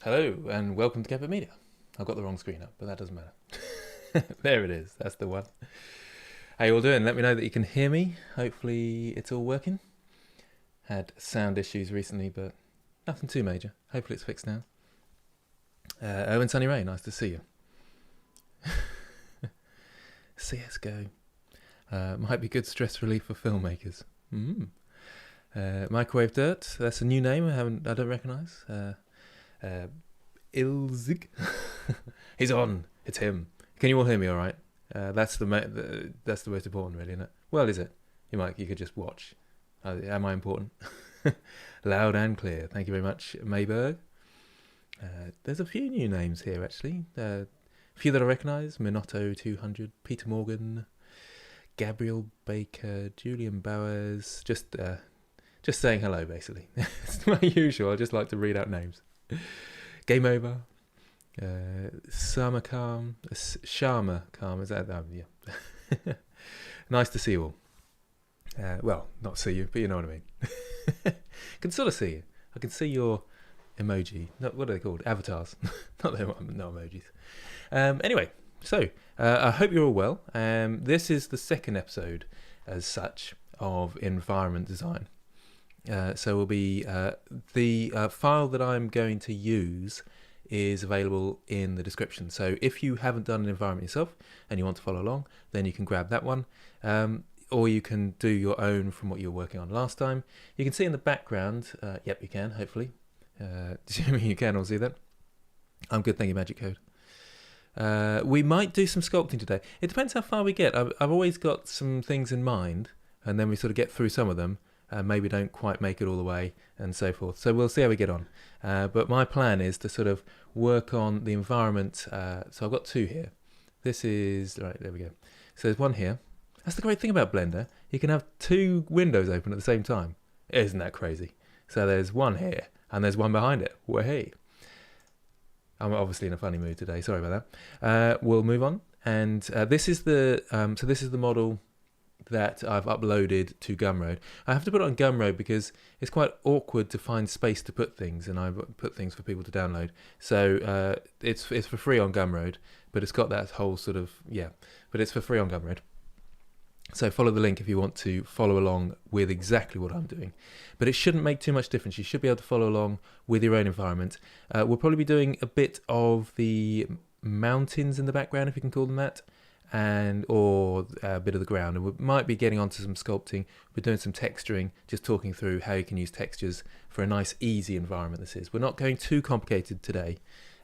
Hello and welcome to Abbitt Media. I've got the wrong screen up, but that doesn't matter. There it is, that's the one. How you all doing? Let me know that you can hear me. Hopefully it's all working. Had sound issues recently, but nothing too major. Hopefully it's fixed now. Owen Sunny Ray, nice to see you. CSGO. Might be good stress relief for filmmakers. Microwave Dirt, that's a new name I don't recognise. Ilzig. He's on. It's him. Can you all hear me all right? That's the most important, really, isn't it? Well, is it? You could just watch. Am I important? Loud and clear. Thank you very much, Mayberg. There's a few new names here, actually. A few that I recognise. Minotto 200, Peter Morgan, Gabriel Baker, Julian Bowers. Just saying hello, basically. It's my usual. I just like to read out names. Game over. Sharma Khan, is that? Yeah. Nice to see you all. Well, not see you, but you know what I mean. I can sort of see you. I can see your emoji. What are they called? Avatars. not emojis. Anyway, so I hope you're all well. This is the second episode, as such, of environment design. So will be the file that I'm going to use is available in the description. So if you haven't done an environment yourself and you want to follow along, then you can grab that one. Or you can do your own from what you were working on last time. You can see in the background, yep, you can, hopefully. You can all see that. I'm good, thank you, Magic Code. We might do some sculpting today. It depends how far we get. I've always got some things in mind, and then we sort of get through some of them. Maybe don't quite make it all the way and so forth. So we'll see how we get on. But my plan is to sort of work on the environment. So I've got two here. This is, right, there we go. So there's one here. That's the great thing about Blender. You can have two windows open at the same time. Isn't that crazy? So there's one here and there's one behind it. Way. I'm obviously in a funny mood today. Sorry about that. We'll move on. And this is the model that I've uploaded to Gumroad. I have to put it on Gumroad because it's quite awkward to find space to put things, and I put things for people to download. So it's for free on Gumroad, but it's got that whole sort of, but it's for free on Gumroad. So follow the link if you want to follow along with exactly what I'm doing. But it shouldn't make too much difference. You should be able to follow along with your own environment. We'll probably be doing a bit of the mountains in the background, if you can call them that, or a bit of the ground, and we might be getting onto some sculpting. We're doing some texturing, just talking through how you can use textures for a nice easy environment. This is, we're not going too complicated today.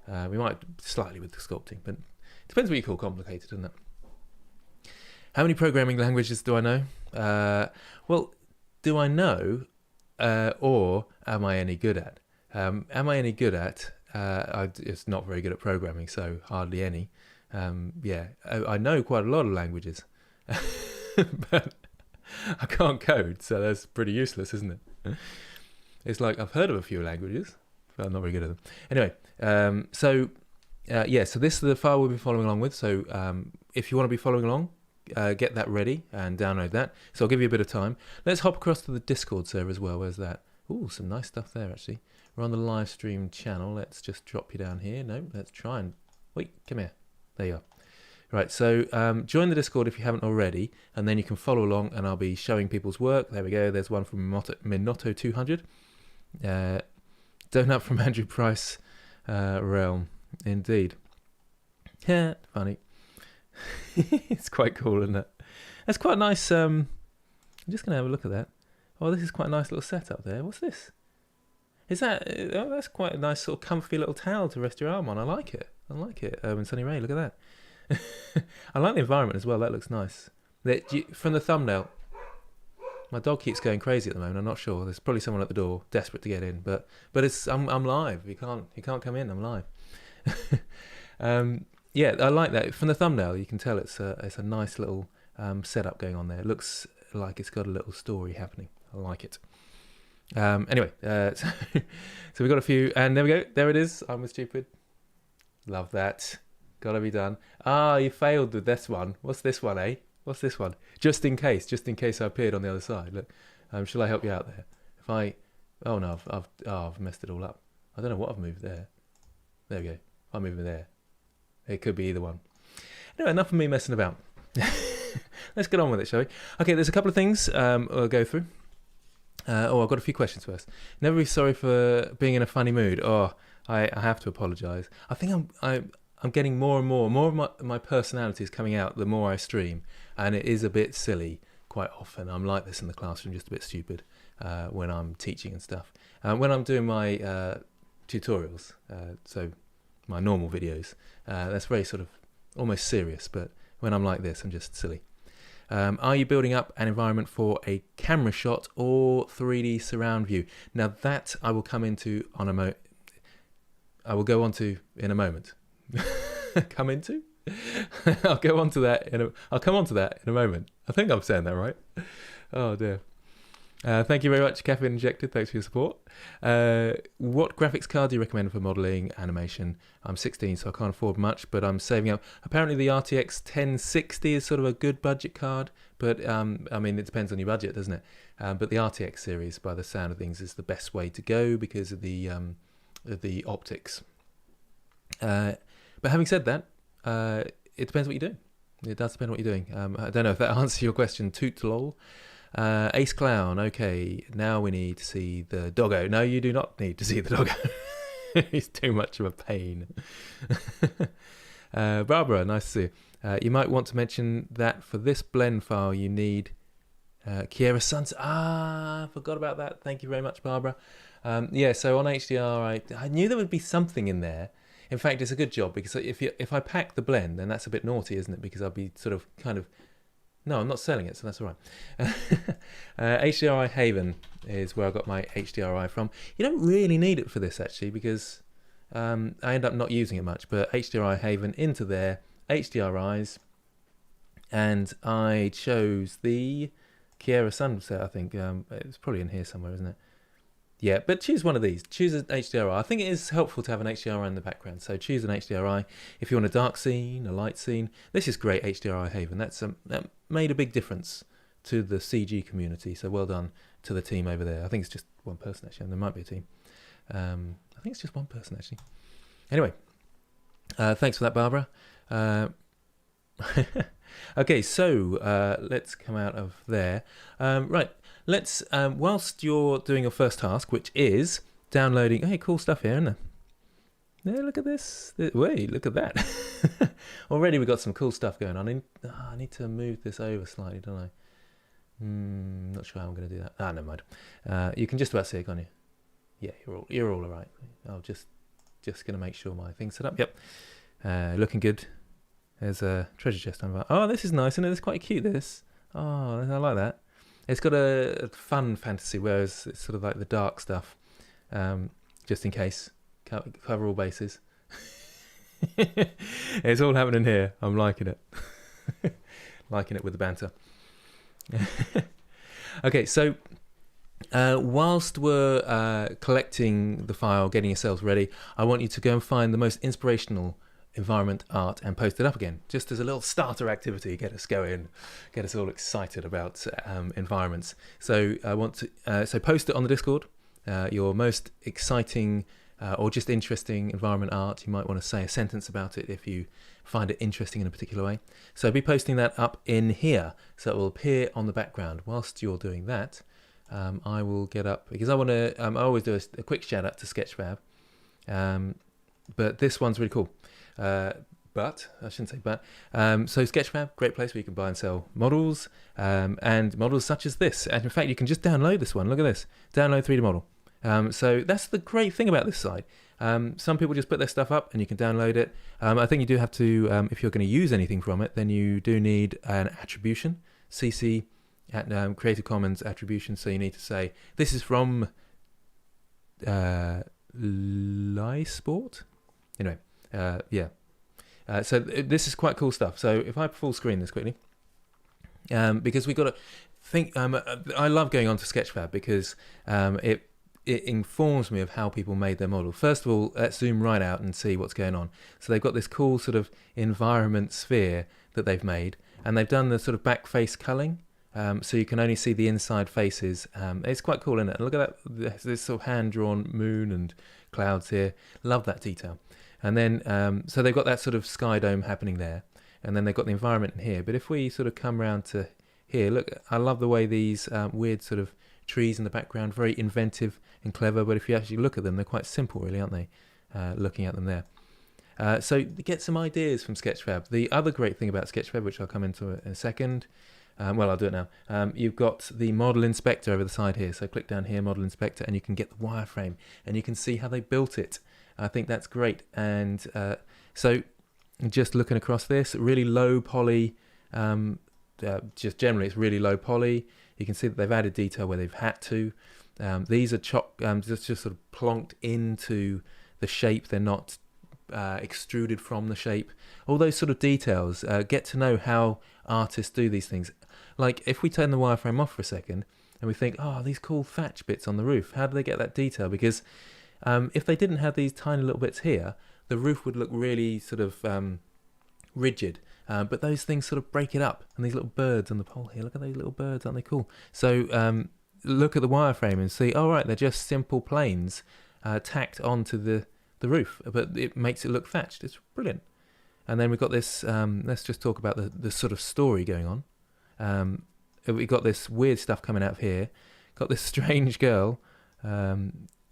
We might slightly with the sculpting, but it depends what you call complicated, doesn't it? How many programming languages do I know? Well, do I know, or am I any good at? Am I any good at? It's not very good at programming, so hardly any. I know quite a lot of languages, but I can't code, so that's pretty useless, isn't it? It's like I've heard of a few languages, but I'm not very good at them. Anyway, so this is the file we'll be following along with. So if you want to be following along, get that ready and download that. So I'll give you a bit of time. Let's hop across to the Discord server as well. Where's that? Ooh, some nice stuff there, actually. We're on the live stream channel. Let's just drop you down here. No, let's try and... Wait, come here. There you are. Right, so join the Discord if you haven't already, and then you can follow along, and I'll be showing people's work. There we go. There's one from Minotto 200. Donut from Andrew Price Realm. Indeed. Yeah, funny. It's quite cool, isn't it? That's quite nice. I'm just going to have a look at that. Oh, this is quite a nice little setup there. What's this? Is that... Oh, that's quite a nice sort of comfy little towel to rest your arm on. I like it. And Sunny Ray, look at that. I like the environment as well. That looks nice. From the thumbnail, my dog keeps going crazy at the moment. I'm not sure. There's probably someone at the door desperate to get in, but it's I'm live. He can't come in. I'm live. I like that. From the thumbnail, you can tell it's a nice little setup going on there. It looks like it's got a little story happening. I like it. Anyway, so we got a few, and there we go. There it is. I'm stupid. Love that. Gotta be done. You failed with this one. What's this one, eh? What's this one? Just in case I appeared on the other side. Look, shall I help you out there? Oh no, I've messed it all up. I don't know what I've moved there. There we go. I'll move it there. It could be either one. Anyway, enough of me messing about. Let's get on with it, shall we? Okay, there's a couple of things I'll go through. I've got a few questions first. Never be sorry for being in a funny mood. I have to apologise. I think I'm getting more and more of my personality is coming out the more I stream, and it is a bit silly quite often. I'm like this in the classroom, just a bit stupid when I'm teaching and stuff. When I'm doing my tutorials, so my normal videos, that's very sort of almost serious, but when I'm like this, I'm just silly. Are you building up an environment for a camera shot or 3D surround view? Now that I will come into I will go on to in a moment. Come into? I'll come on to that in a moment. I think I'm saying that right. Oh dear. Thank you very much, Caffeine Injected. Thanks for your support. What graphics card do you recommend for modeling animation? I'm 16, so I can't afford much, but I'm saving up. Apparently the RTX 1060 is sort of a good budget card, but I mean, it depends on your budget, doesn't it? But the RTX series, by the sound of things, is the best way to go because of the optics. But having said that, it depends what you're doing. It does depend on what you're doing. I don't know if that answers your question, toot lol. Ace Clown, okay, now we need to see the doggo. No, you do not need to see the doggo. He's too much of a pain. Barbara, nice to see you. You might want to mention that for this blend file you need Kiera Suns. I forgot about that. Thank you very much, Barbara. Yeah, so on HDR, I knew there would be something in there. In fact, it's a good job because if I pack the blend, then that's a bit naughty, isn't it? Because I'll be sort of kind of... No, I'm not selling it, so that's all right. HDRI Haven is where I got my HDRI from. You don't really need it for this, actually, because I end up not using it much. But HDRI Haven into there, HDRIs, and I chose the Kiera Sunset, I think. It's probably in here somewhere, isn't it? Yeah, but choose one of these. Choose an HDRI. I think it is helpful to have an HDRI in the background. So choose an HDRI. If you want a dark scene, a light scene, this is great, HDRI Haven. That made a big difference to the CG community. So well done to the team over there. I think it's just one person, actually. And there might be a team. I think it's just one person, actually. Anyway, thanks for that, Barbara. Okay, so let's come out of there. Right. Let's, whilst you're doing your first task, which is downloading... Hey, cool stuff here, isn't there? Yeah, look at this. Wait, look at that. Already we've got some cool stuff going on. I need to move this over slightly, don't I? Not sure how I'm going to do that. Never mind. You can just about see it, can't you? Yeah, you're all right. I'll just going to make sure my thing's set up. Yep. Looking good. There's a treasure chest. Oh, this is nice, isn't it? It's quite cute, this. Oh, I like that. It's got a fun fantasy, whereas it's sort of like the dark stuff, just in case, cover all bases. It's all happening here. I'm liking it. Liking it with the banter. Okay, so whilst we're collecting the file, getting yourselves ready, I want you to go and find the most inspirational environment art and post it up again, just as a little starter activity. Get us going, get us all excited about environments. So I want to so post it on the Discord, your most exciting or just interesting environment art. You might want to say a sentence about it if you find it interesting in a particular way. So be posting that up in here, so it will appear on the background. Whilst you're doing that, I will get up, because I want to I always do a quick shout out to Sketchfab, but this one's really cool. But I shouldn't say but. So Sketchfab, great place where you can buy and sell models, and models such as this. And in fact, you can just download this one. Look at this, download 3D model. So that's the great thing about this site. Some people just put their stuff up and you can download it. I think you do have to, if you're going to use anything from it, then you do need an attribution, CC at Creative Commons attribution. So you need to say this is from Lysport. Anyway. Yeah. So this is quite cool stuff. So if I full screen this quickly, because we've got to think, I love going on to Sketchfab because it informs me of how people made their model. First of all, let's zoom right out and see what's going on. So they've got this cool sort of environment sphere that they've made, and they've done the sort of back face culling. So you can only see the inside faces. It's quite cool, isn't it? Look at that, this sort of hand-drawn moon and clouds here. Love that detail. And then, so they've got that sort of sky dome happening there. And then they've got the environment in here. But if we sort of come around to here, look, I love the way these weird sort of trees in the background, very inventive and clever. But if you actually look at them, they're quite simple, really, aren't they? Looking at them there. So get some ideas from Sketchfab. The other great thing about Sketchfab, which I'll come into in a second, well, I'll do it now. You've got the model inspector over the side here. So click down here, model inspector, and you can get the wireframe and you can see how they built it. I think that's great. And so just looking across this, really low poly, just generally it's really low poly. You can see that they've added detail where they've had to. These are just sort of plonked into the shape. They're not extruded from the shape. All those sort of details, get to know how artists do these things. Like if we turn the wireframe off for a second and we think, oh, these cool thatch bits on the roof, how do they get that detail? Because if they didn't have these tiny little bits here, the roof would look really sort of rigid. But those things sort of break it up. And these little birds on the pole here, look at those little birds, aren't they cool? So look at the wireframe and see, oh right, they're just simple planes tacked onto the roof, but it makes it look thatched. It's brilliant. And then we've got this, let's just talk about the sort of story going on. We've got this weird stuff coming out of here. Got this strange girl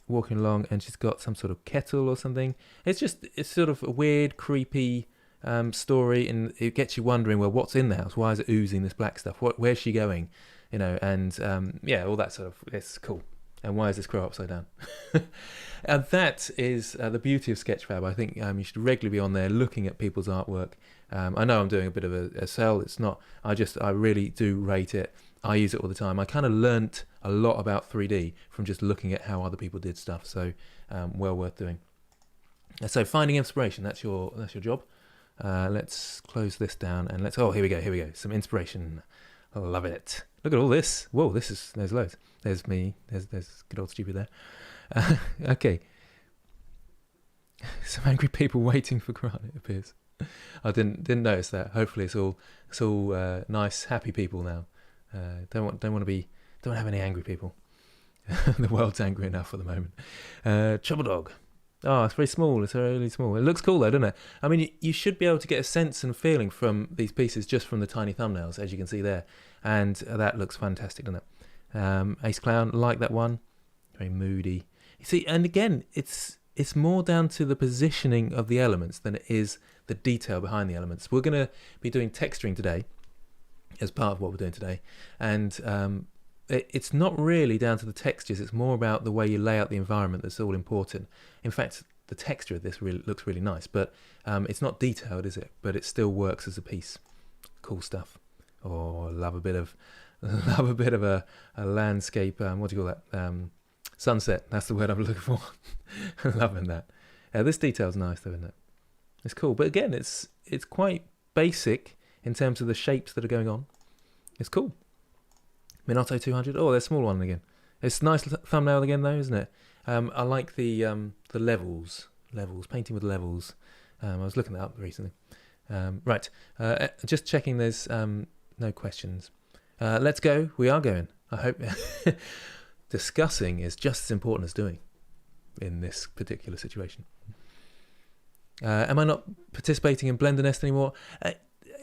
walking along, and she's got some sort of kettle or something. It's sort of a weird, creepy story, and it gets you wondering, well, what's in the house? Why is it oozing this black stuff? Where's she going? You know, and yeah, all that sort of, it's cool. And why is this crow upside down? And that is the beauty of Sketchfab. I think you should regularly be on there looking at people's artwork. I know I'm doing a bit of a sell. It's not, I really do rate it. I use it all the time. I kind of learnt a lot about 3D from just looking at how other people did stuff. So well worth doing. So finding inspiration, that's your job. Let's close this down and oh, here we go. Some inspiration. I love it. Look at all this. Whoa, there's loads. There's me. There's good old stupid there. Okay. Some angry people waiting for Grant, it appears. I didn't notice that. Hopefully it's all nice, happy people now. Don't have any angry people. The world's angry enough at the moment. Trouble Dog. Oh, it's very small. It's really small. It looks cool though, doesn't it? I mean, you should be able to get a sense and feeling from these pieces just from the tiny thumbnails, as you can see there. And that looks fantastic, doesn't it? Ace Clown, like that one. Very moody. You see, and again, it's more down to the positioning of the elements than it is the detail behind the elements. We're going to be doing texturing today as part of what we're doing today. And it's not really down to the textures. It's more about the way you lay out the environment that's all important. In fact, the texture of this really looks really nice, but it's not detailed, is it? But it still works as a piece. Cool stuff. Oh, love a bit of a landscape. What do you call that? Sunset. That's the word I'm looking for. Loving that. This detail's nice, though, isn't it? It's cool, but again, it's quite basic in terms of the shapes that are going on. It's cool. Minato 200. Oh, there's a small one again. It's a nice thumbnail again, though, isn't it? I like the levels, painting with levels. I was looking that up recently. Right, just checking there's no questions. Let's go. We are going. I hope discussing is just as important as doing in this particular situation. Am I not participating in Blender Nest anymore?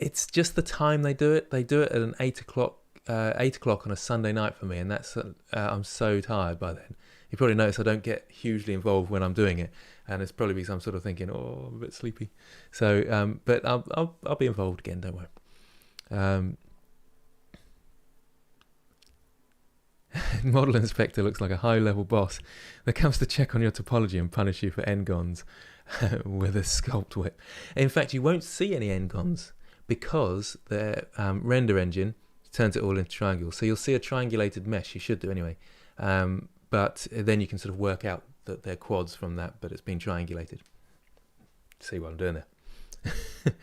It's just the time they do it. They do it at an 8 o'clock on a Sunday night for me, and that's I'm so tired by then. You probably notice I don't get hugely involved when I'm doing it, and it's probably because I'm sort of thinking, oh, I'm a bit sleepy. So, but I'll be involved again. Don't worry. Model inspector looks like a high-level boss that comes to check on your topology and punish you for n-gons with a sculpt whip. In fact, you won't see any n-gons because the render engine turns it all into triangles. So you'll see a triangulated mesh. You should do anyway. But then you can sort of work out that they're quads from that, but it's been triangulated. See what I'm doing there?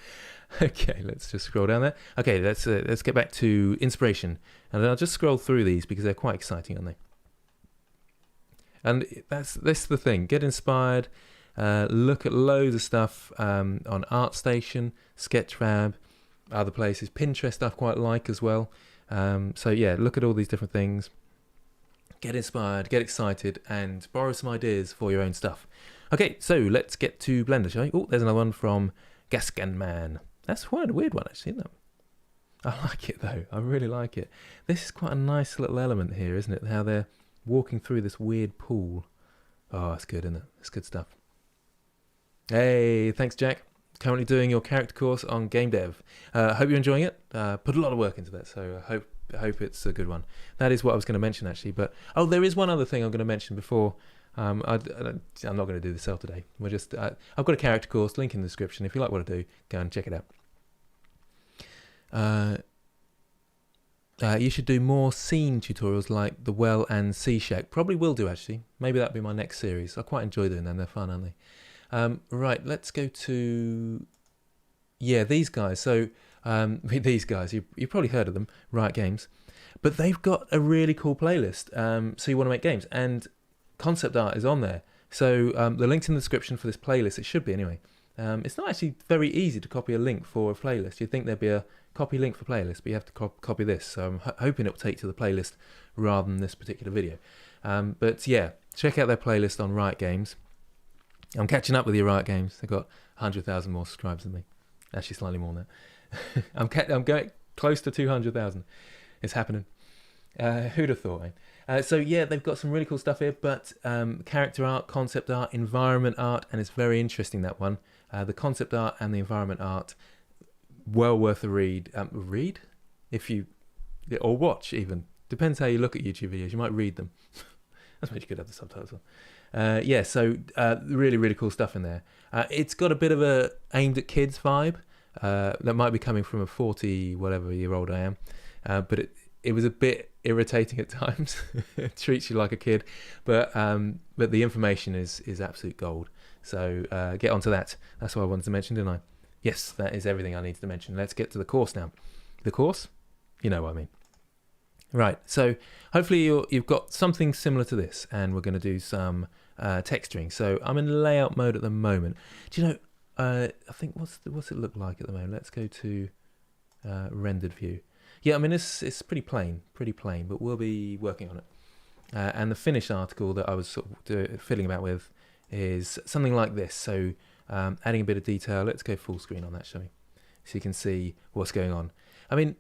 Okay, let's just scroll down there. Okay, let's get back to inspiration, and I'll just scroll through these because they're quite exciting, aren't they? And that's the thing. Get inspired. Look at loads of stuff on ArtStation, Sketchfab, other places. Pinterest I quite like as well. So yeah, look at all these different things. Get inspired, get excited, and borrow some ideas for your own stuff. Okay, so let's get to Blender, shall we? Oh, there's another one from Gascan Man. That's quite a weird one, actually, isn't it? I like it, though. I really like it. This is quite a nice little element here, isn't it? How they're walking through this weird pool. Oh, that's good, isn't it? It's good stuff. Hey, thanks, Jack. Currently doing your character course on game dev. Hope you're enjoying it. Put a lot of work into that, so I hope it's a good one. That is what I was going to mention, actually. But there is one other thing I'm going to mention before. I'm not going to do the sell today. We're just I've got a character course, link in the description. If you like what I do, go and check it out. You should do more scene tutorials like the well and sea shack. Probably will do, actually. Maybe that'll be my next series. I quite enjoy doing them. They're fun, aren't they? Right, let's go to these guys. So these guys, you've probably heard of them, Riot Games, but they've got a really cool playlist. So you want to make games, and concept art is on there. So the link's in the description for this playlist. It should be anyway. It's not actually very easy to copy a link for a playlist. You'd think there'd be a copy link for playlist, but you have to copy this. So I'm hoping it will take to the playlist rather than this particular video. But yeah, check out their playlist on Riot Games. I'm catching up with your Riot Games. They've got 100,000 more subscribers than me. Actually, slightly more than that. I'm going close to 200,000. It's happening. Who'd have thought, eh? So yeah, they've got some really cool stuff here, but character art, concept art, environment art, and it's very interesting, that one. The concept art and the environment art, well worth a read. Read? Or watch even. Depends how you look at YouTube videos. You might read them. That's what you could have the subtitles on. So really, really cool stuff in there. It's got a bit of a aimed at kids vibe. That might be coming from a 40-whatever-year-old I am. But it was a bit irritating at times. It treats you like a kid. But the information is absolute gold. So get onto that. That's what I wanted to mention, didn't I? Yes, that is everything I needed to mention. Let's get to the course now. The course? You know what I mean. Right, so hopefully you've got something similar to this, and we're going to do some texturing. So I'm in layout mode at the moment. Do you know, I think, what's it look like at the moment? Let's go to rendered view. Yeah, I mean, it's pretty plain, but we'll be working on it. And the finished article that I was sort of fiddling about with is something like this. So adding a bit of detail. Let's go full screen on that, shall we? So you can see what's going on. I mean,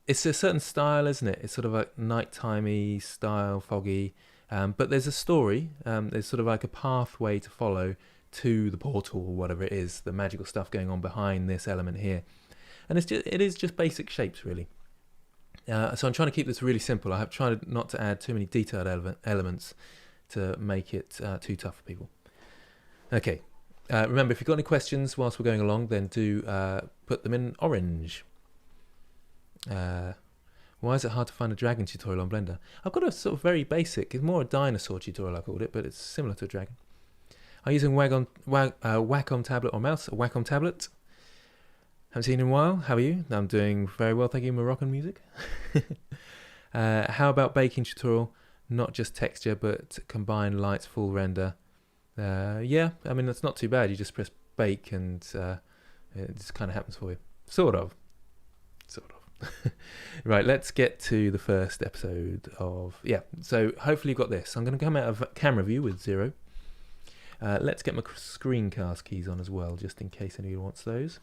it's a certain style, isn't it? It's sort of like nighttime-y style, foggy. But there's a story. There's sort of like a pathway to follow to the portal or whatever it is, the magical stuff going on behind this element here. And it is just basic shapes, really. So I'm trying to keep this really simple. I have tried not to add too many detailed elements to make it too tough for people. Okay. Remember, if you've got any questions whilst we're going along, then do put them in orange. Why is it hard to find a dragon tutorial on Blender? I've got a sort of very basic, it's more a dinosaur tutorial I called it, but it's similar to a dragon. I'm using Wacom tablet or mouse, a Wacom tablet. Haven't seen you in a while. How are you? I'm doing very well, thank you. Moroccan music. How about baking tutorial? Not just texture, but combine lights, full render. Yeah, I mean, that's not too bad. You just press bake and it just kind of happens for you. Sort of. Right, let's get to the first episode of... Yeah, so hopefully you've got this. I'm going to come out of camera view with 0. Let's get my screencast keys on as well, just in case anybody wants those.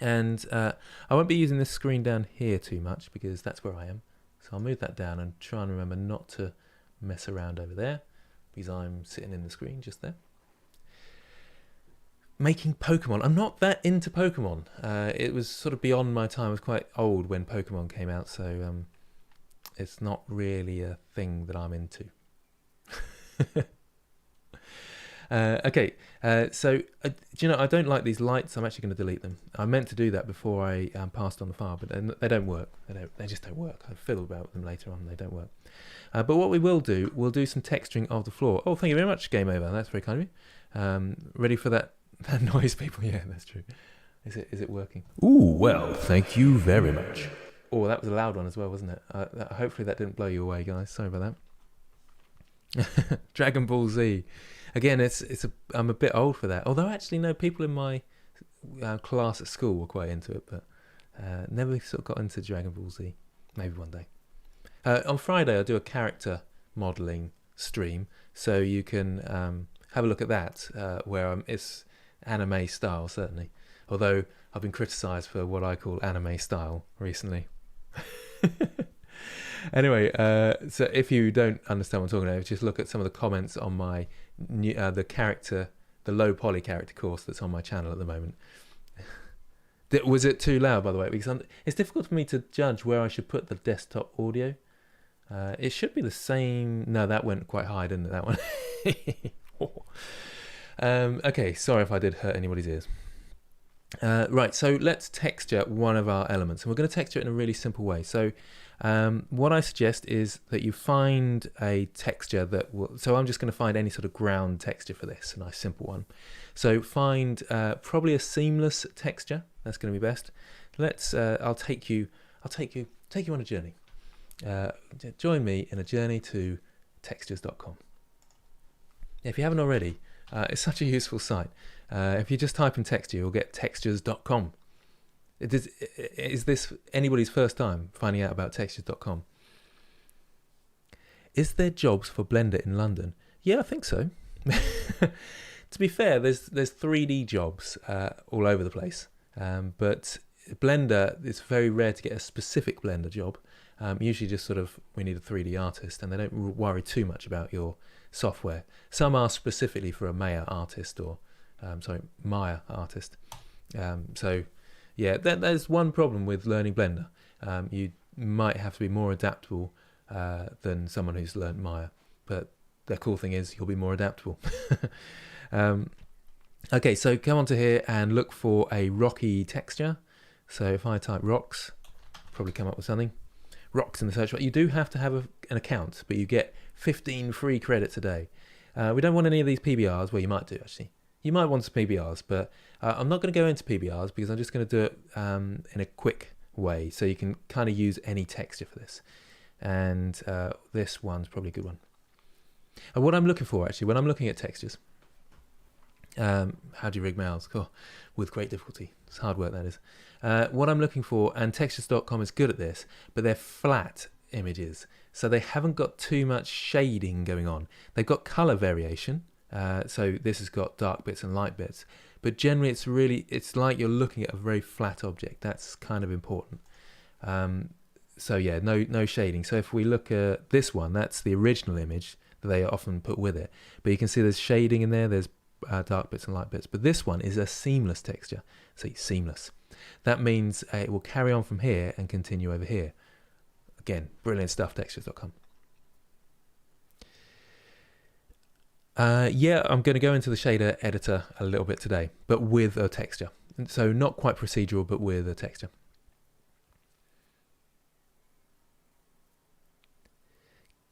And I won't be using this screen down here too much because that's where I am. So I'll move that down and try and remember not to mess around over there because I'm sitting in the screen just there. Making Pokemon. I'm not that into Pokemon. It was sort of beyond my time. I was quite old when Pokemon came out, so it's not really a thing that I'm into. Okay, so do you know, I don't like these lights. I'm actually going to delete them. I meant to do that before I passed on the file, but they don't work. They just don't work. I fiddle about with them later on. They don't work. But what we will do, we'll do some texturing of the floor. Oh, thank you very much, Game Over. That's very kind of you. Ready for that noise, people? Yeah, that's true. Is it working? Ooh, well, thank you very much. Oh, that was a loud one as well, wasn't it? Hopefully that didn't blow you away, guys. Sorry about that. Dragon Ball Z. Again, I'm a bit old for that. Although actually, no, people in my class at school were quite into it, but never sort of got into Dragon Ball Z. Maybe one day. On Friday, I do a character modelling stream, so you can have a look at that, where it's anime style, certainly. Although I've been criticised for what I call anime style recently. Anyway, so if you don't understand what I'm talking about, just look at some of the comments on my the low poly character course that's on my channel at the moment. Was it too loud, by the way? Because it's difficult for me to judge where I should put the desktop audio. It should be the same. No, that went quite high, didn't it? That one. Okay, sorry if I did hurt anybody's ears. Right, so let's texture one of our elements, and we're going to texture it in a really simple way. So what I suggest is that you find a texture that will, so I'm just going to find any sort of ground texture for this, a nice simple one. So find probably a seamless texture. That's going to be best. I'll take you on a journey. Join me in a journey to textures.com. If you haven't already, it's such a useful site. If you just type in texture, you'll get textures.com. Is this anybody's first time finding out about textures.com? Is there jobs for Blender in London? Yeah, I think so. To be fair, there's 3D jobs all over the place, but Blender, it's very rare to get a specific Blender job. Usually just sort of, we need a 3D artist, and they don't worry too much about your software. Some are specifically for a Maya artist, or Maya artist. So yeah, there's one problem with learning Blender. You might have to be more adaptable than someone who's learned Maya, but the cool thing is you'll be more adaptable. Okay, so come onto here and look for a rocky texture. So if I type rocks, probably come up with something. Rocks in the search bar. You do have to have an account, but you get 15 free credits a day. We don't want any of these PBRs. Well, you might do, actually. You might want some PBRs, but I'm not going to go into PBRs because I'm just going to do it in a quick way, so you can kind of use any texture for this. And this one's probably a good one. And what I'm looking for, actually, when I'm looking at textures, how do you rig mouse? Oh, with great difficulty. It's hard work, that is. What I'm looking for, and textures.com is good at this, but they're flat images, so they haven't got too much shading going on. They've got color variation, so this has got dark bits and light bits, but generally it's like you're looking at a very flat object. That's kind of important. So yeah, no shading. So if we look at this one, that's the original image that they often put with it, but you can see there's shading in there, there's dark bits and light bits, but this one is a seamless texture. See, seamless. That means it will carry on from here and continue over here. Again, brilliant stuff, textures.com. Yeah, I'm going to go into the shader editor a little bit today, but with a texture. So not quite procedural, but with a texture.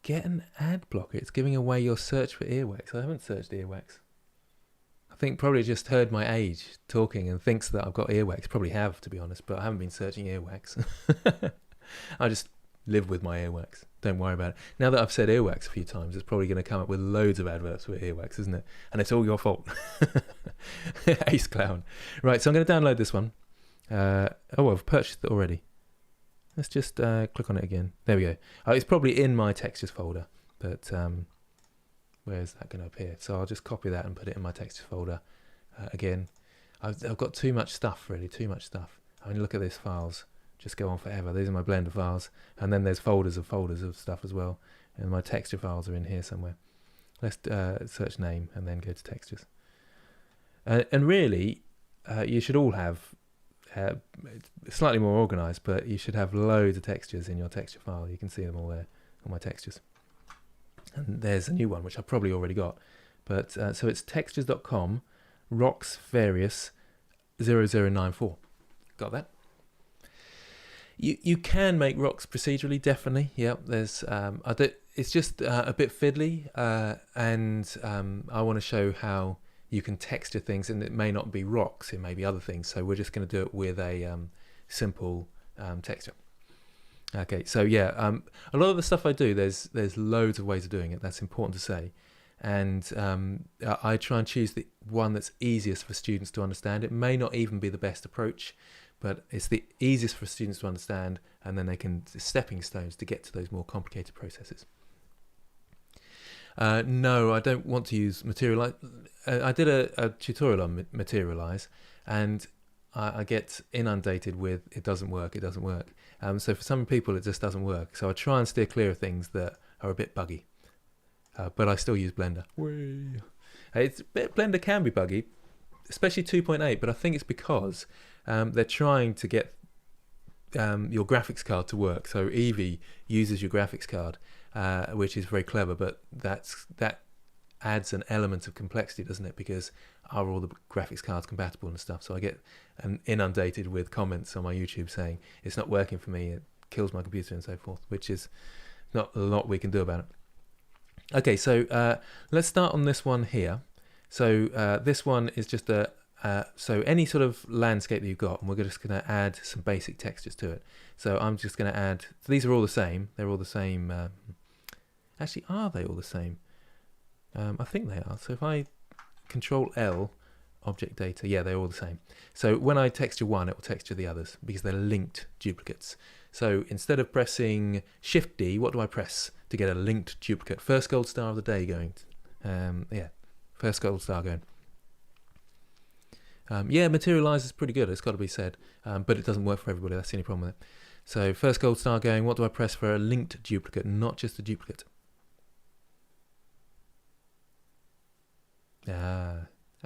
Get an ad blocker. It's giving away your search for earwax. I haven't searched earwax. I think probably just heard my age talking and thinks that I've got earwax. Probably have, to be honest, but I haven't been searching earwax. I just live with my earwax. Don't worry about it. Now that I've said earwax a few times, it's probably going to come up with loads of adverts for earwax, isn't it? And it's all your fault. Ace clown. Right, so I'm going to download this one. Oh, I've purchased it already. Let's just click on it again. There we go. It's probably in my textures folder, but where's that going to appear? So I'll just copy that and put it in my textures folder. Again, I've got too much stuff, really, too much stuff. I mean, look at these files. Just go on forever. These are my Blender files, and then there's folders of stuff as well, and my texture files are in here somewhere. Let's search name and then go to textures. And really, you should all have slightly more organized, but you should have loads of textures in your texture file. You can see them all there, all my textures. And there's a new one which I've probably already got, but so it's textures.com rocks various 0094. Got that? You can make rocks procedurally, definitely. Yep. There's it's just a bit fiddly, and I want to show how you can texture things, and it may not be rocks, it may be other things. So we're just going to do it with a simple texture. Okay, so yeah, a lot of the stuff I do, there's loads of ways of doing it. That's important to say, and I try and choose the one that's easiest for students to understand. It may not even be the best approach, but it's the easiest for students to understand, and then they can stepping stones to get to those more complicated processes. No, I don't want to use Materialize. I did a tutorial on Materialize, and I get inundated with it doesn't work. So for some people it just doesn't work. So I try and steer clear of things that are a bit buggy. But I still use Blender. Blender can be buggy, especially 2.8, but I think it's because they're trying to get your graphics card to work. So Eevee uses your graphics card, which is very clever, but that adds an element of complexity, doesn't it? Because are all the graphics cards compatible and stuff? So I get inundated with comments on my YouTube saying it's not working for me, it kills my computer and so forth, which is not a lot we can do about it. Okay, so let's start on this one here. So this one is just so any sort of landscape that you've got, and we're just going to add some basic textures to it. So I'm just going to add, so these are all the same. They're all the same. Actually, are they all the same? I think they are. So if I Control L, object data, yeah, they're all the same. So when I texture one, it will texture the others because they're linked duplicates. So instead of pressing Shift D, what do I press to get a linked duplicate? First gold star of the day going. Yeah, first gold star going. Yeah, Materialize is pretty good, it's got to be said, but it doesn't work for everybody, that's the only problem with it. So first gold star going, what do I press for a linked duplicate, not just a duplicate?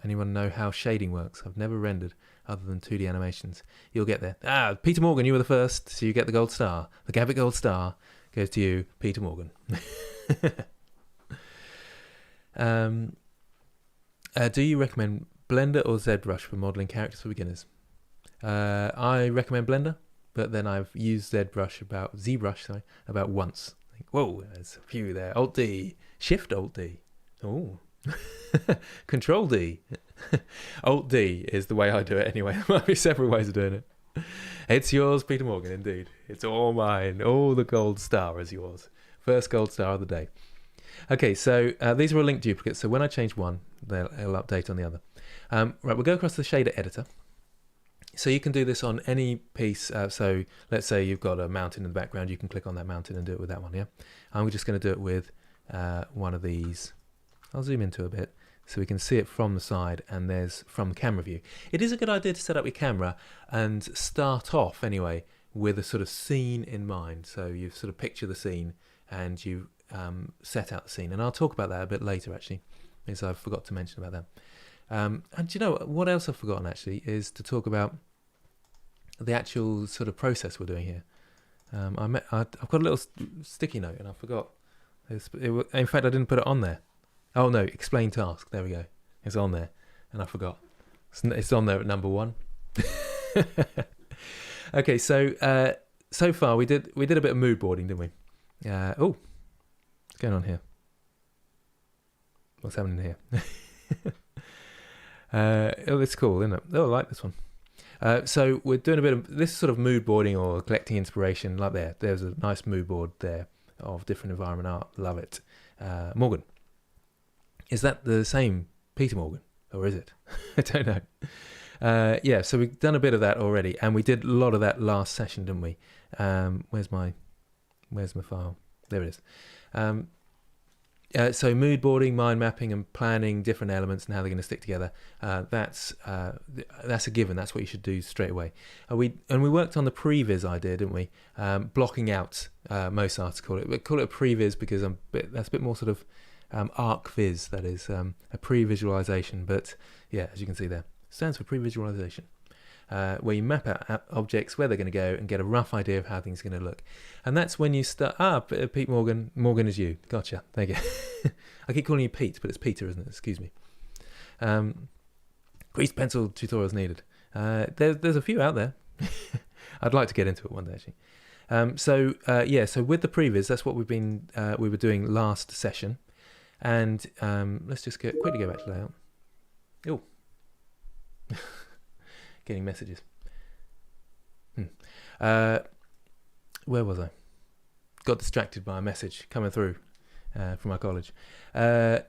Anyone know how shading works? I've never rendered other than 2D animations. You'll get there. Peter Morgan, you were the first, so you get the gold star. The Abbitt gold star goes to you, Peter Morgan. Do you recommend Blender or ZBrush for modeling characters for beginners? I recommend Blender, but then I've used ZBrush about once. Whoa, there's a few there. Alt D, Shift Alt D. Oh. Control D. Alt D is the way I do it anyway. There might be several ways of doing it. It's yours, Peter Morgan, indeed. It's all mine. All the gold star is yours. First gold star of the day. Okay, so these are all linked duplicates. So when I change one, it'll update on the other. Right, we'll go across the shader editor. So you can do this on any piece. So let's say you've got a mountain in the background. You can click on that mountain and do it with that one, yeah? I'm just going to do it with one of these. I'll zoom into a bit so we can see it from the side and there's from the camera view. It is a good idea to set up your camera and start off anyway with a sort of scene in mind. So you sort of picture the scene and you set out the scene. And I'll talk about that a bit later actually, because I forgot to mention about that. And you know what else I've forgotten actually is to talk about the actual sort of process we're doing here. I've got a little sticky note and I forgot. In fact, I didn't put it on there. Oh no, explain task. There we go. It's on there, and I forgot. It's on there at number 1. Okay, so so far we did a bit of mood boarding, didn't we? Oh, what's going on here? What's happening here? Oh, it's cool, isn't it? Oh, I like this one. So we're doing a bit of this sort of mood boarding or collecting inspiration. Like there's a nice mood board there of different environment art. Love it. Morgan. Is that the same Peter Morgan, or is it? I don't know. Yeah, so we've done a bit of that already, and we did a lot of that last session, didn't we? Where's my file? There it is. So mood boarding, mind mapping, and planning different elements and how they're going to stick together. That's a given. That's what you should do straight away. We worked on the previs idea, didn't we? Blocking out. Most artists call it. We call it a previs because that's a bit more sort of arc viz, that is a pre-visualization, but yeah, as you can see there, stands for pre-visualization, where you map out objects, where they're going to go, and get a rough idea of how things are going to look. And that's when you start. Pete Morgan is you. Gotcha. There you go. I keep calling you Pete, but it's Peter, isn't it? Excuse me. Grease pencil tutorials needed. There's a few out there. I'd like to get into it one day actually. So with the previs, that's what we were doing last session. And let's just quickly go back to layout. Oh, getting messages. Where was I? Got distracted by a message coming through from my college. So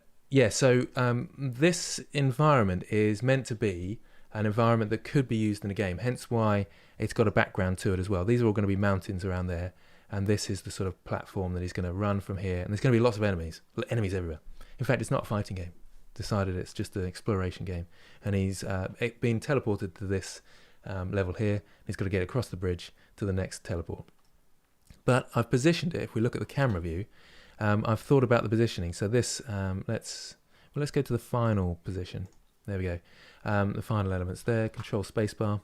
this environment is meant to be an environment that could be used in a game, hence why it's got a background to it as well. These are all going to be mountains around there. and this is the sort of platform that he's going to run from here, and there's going to be lots of enemies everywhere. In fact, it's not a fighting game. Decided it's just an exploration game, and he's been teleported to this level here. He's got to get across the bridge to the next teleport. But I've positioned it. If we look at the camera view, I've thought about the positioning. So this, let's go to the final position. There we go. The final elements there. Control spacebar.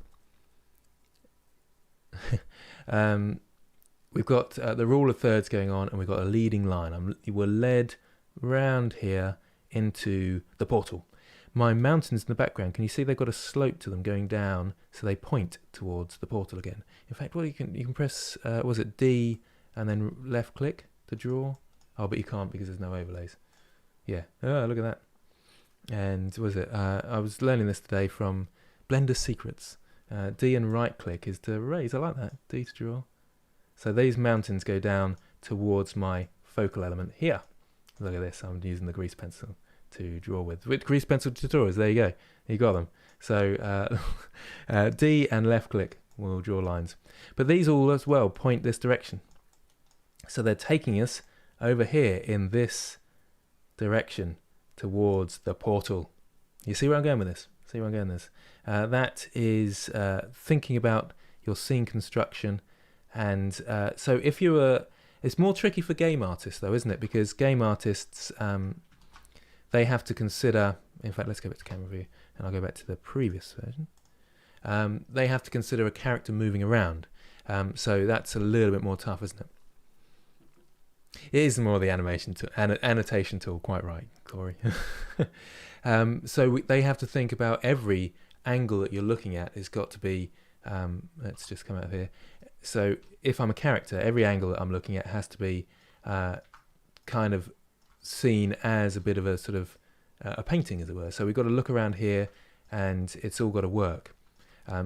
We've got the rule of thirds going on, and we've got a leading line. We're led round here into the portal. My mountains in the background, can you see they've got a slope to them going down, so they point towards the portal again. In fact, you can press was it D and then left click to draw? Oh, but you can't because there's no overlays. Yeah. Oh, look at that. And was it? I was learning this today from Blender Secrets. D and right click is to erase. I like that. D to draw. So these mountains go down towards my focal element here. Look at this. I'm using the grease pencil to draw with grease pencil tutorials. There you go. You got them. So D and left click will draw lines. But these all as well point this direction. So they're taking us over here in this direction towards the portal. You see where I'm going with this? See where I'm going with this? That is thinking about your scene construction. And so if you were... It's more tricky for game artists though, isn't it? Because game artists, they have to consider... In fact, let's go back to camera view and I'll go back to the previous version. They have to consider a character moving around. So that's a little bit more tough, isn't it? It is more the animation tool, annotation tool, quite right, Corey. So they have to think about every angle that you're looking at has got to be, let's just come out of here. So if I'm a character, every angle that I'm looking at has to be kind of seen as a bit of a sort of a painting, as it were. So we've got to look around here and it's all got to work.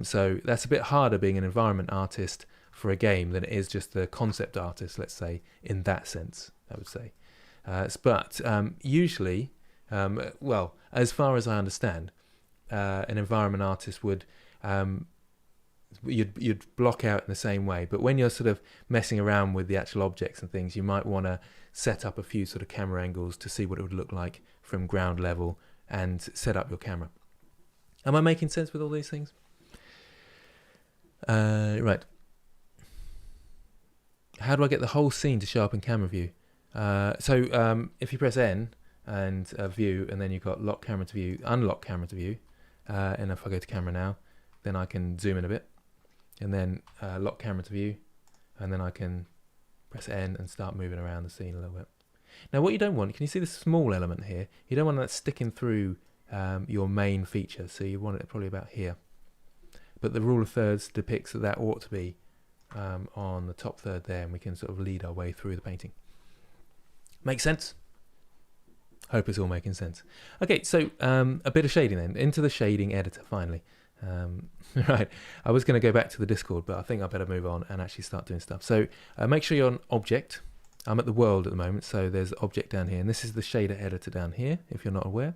So that's a bit harder being an environment artist for a game than it is just the concept artist, let's say, in that sense, I would say. But usually, well, as far as I understand, an environment artist would, you'd block out in the same way. But when you're sort of messing around with the actual objects and things, you might want to set up a few sort of camera angles to see what it would look like from ground level and set up your camera. Am I making sense with all these things? Right. How do I get the whole scene to show up in camera view? So if you press N and view, and then you've got lock camera to view, unlock camera to view, and if I go to camera now, then I can zoom in a bit, and then lock camera to view, and then I can press N and start moving around the scene a little bit. Now what you don't want, can you see the small element here? You don't want that sticking through your main feature, so you want it probably about here. But the rule of thirds depicts that that ought to be on the top third there, and we can sort of lead our way through the painting. Make sense? Hope it's all making sense. Okay, so a bit of shading then. Into the shading editor, finally. Right, I was going to go back to the Discord, but I think I better move on and actually start doing stuff. So make sure you're on Object. I'm at the World at the moment, so there's Object down here, and this is the shader editor down here, if you're not aware.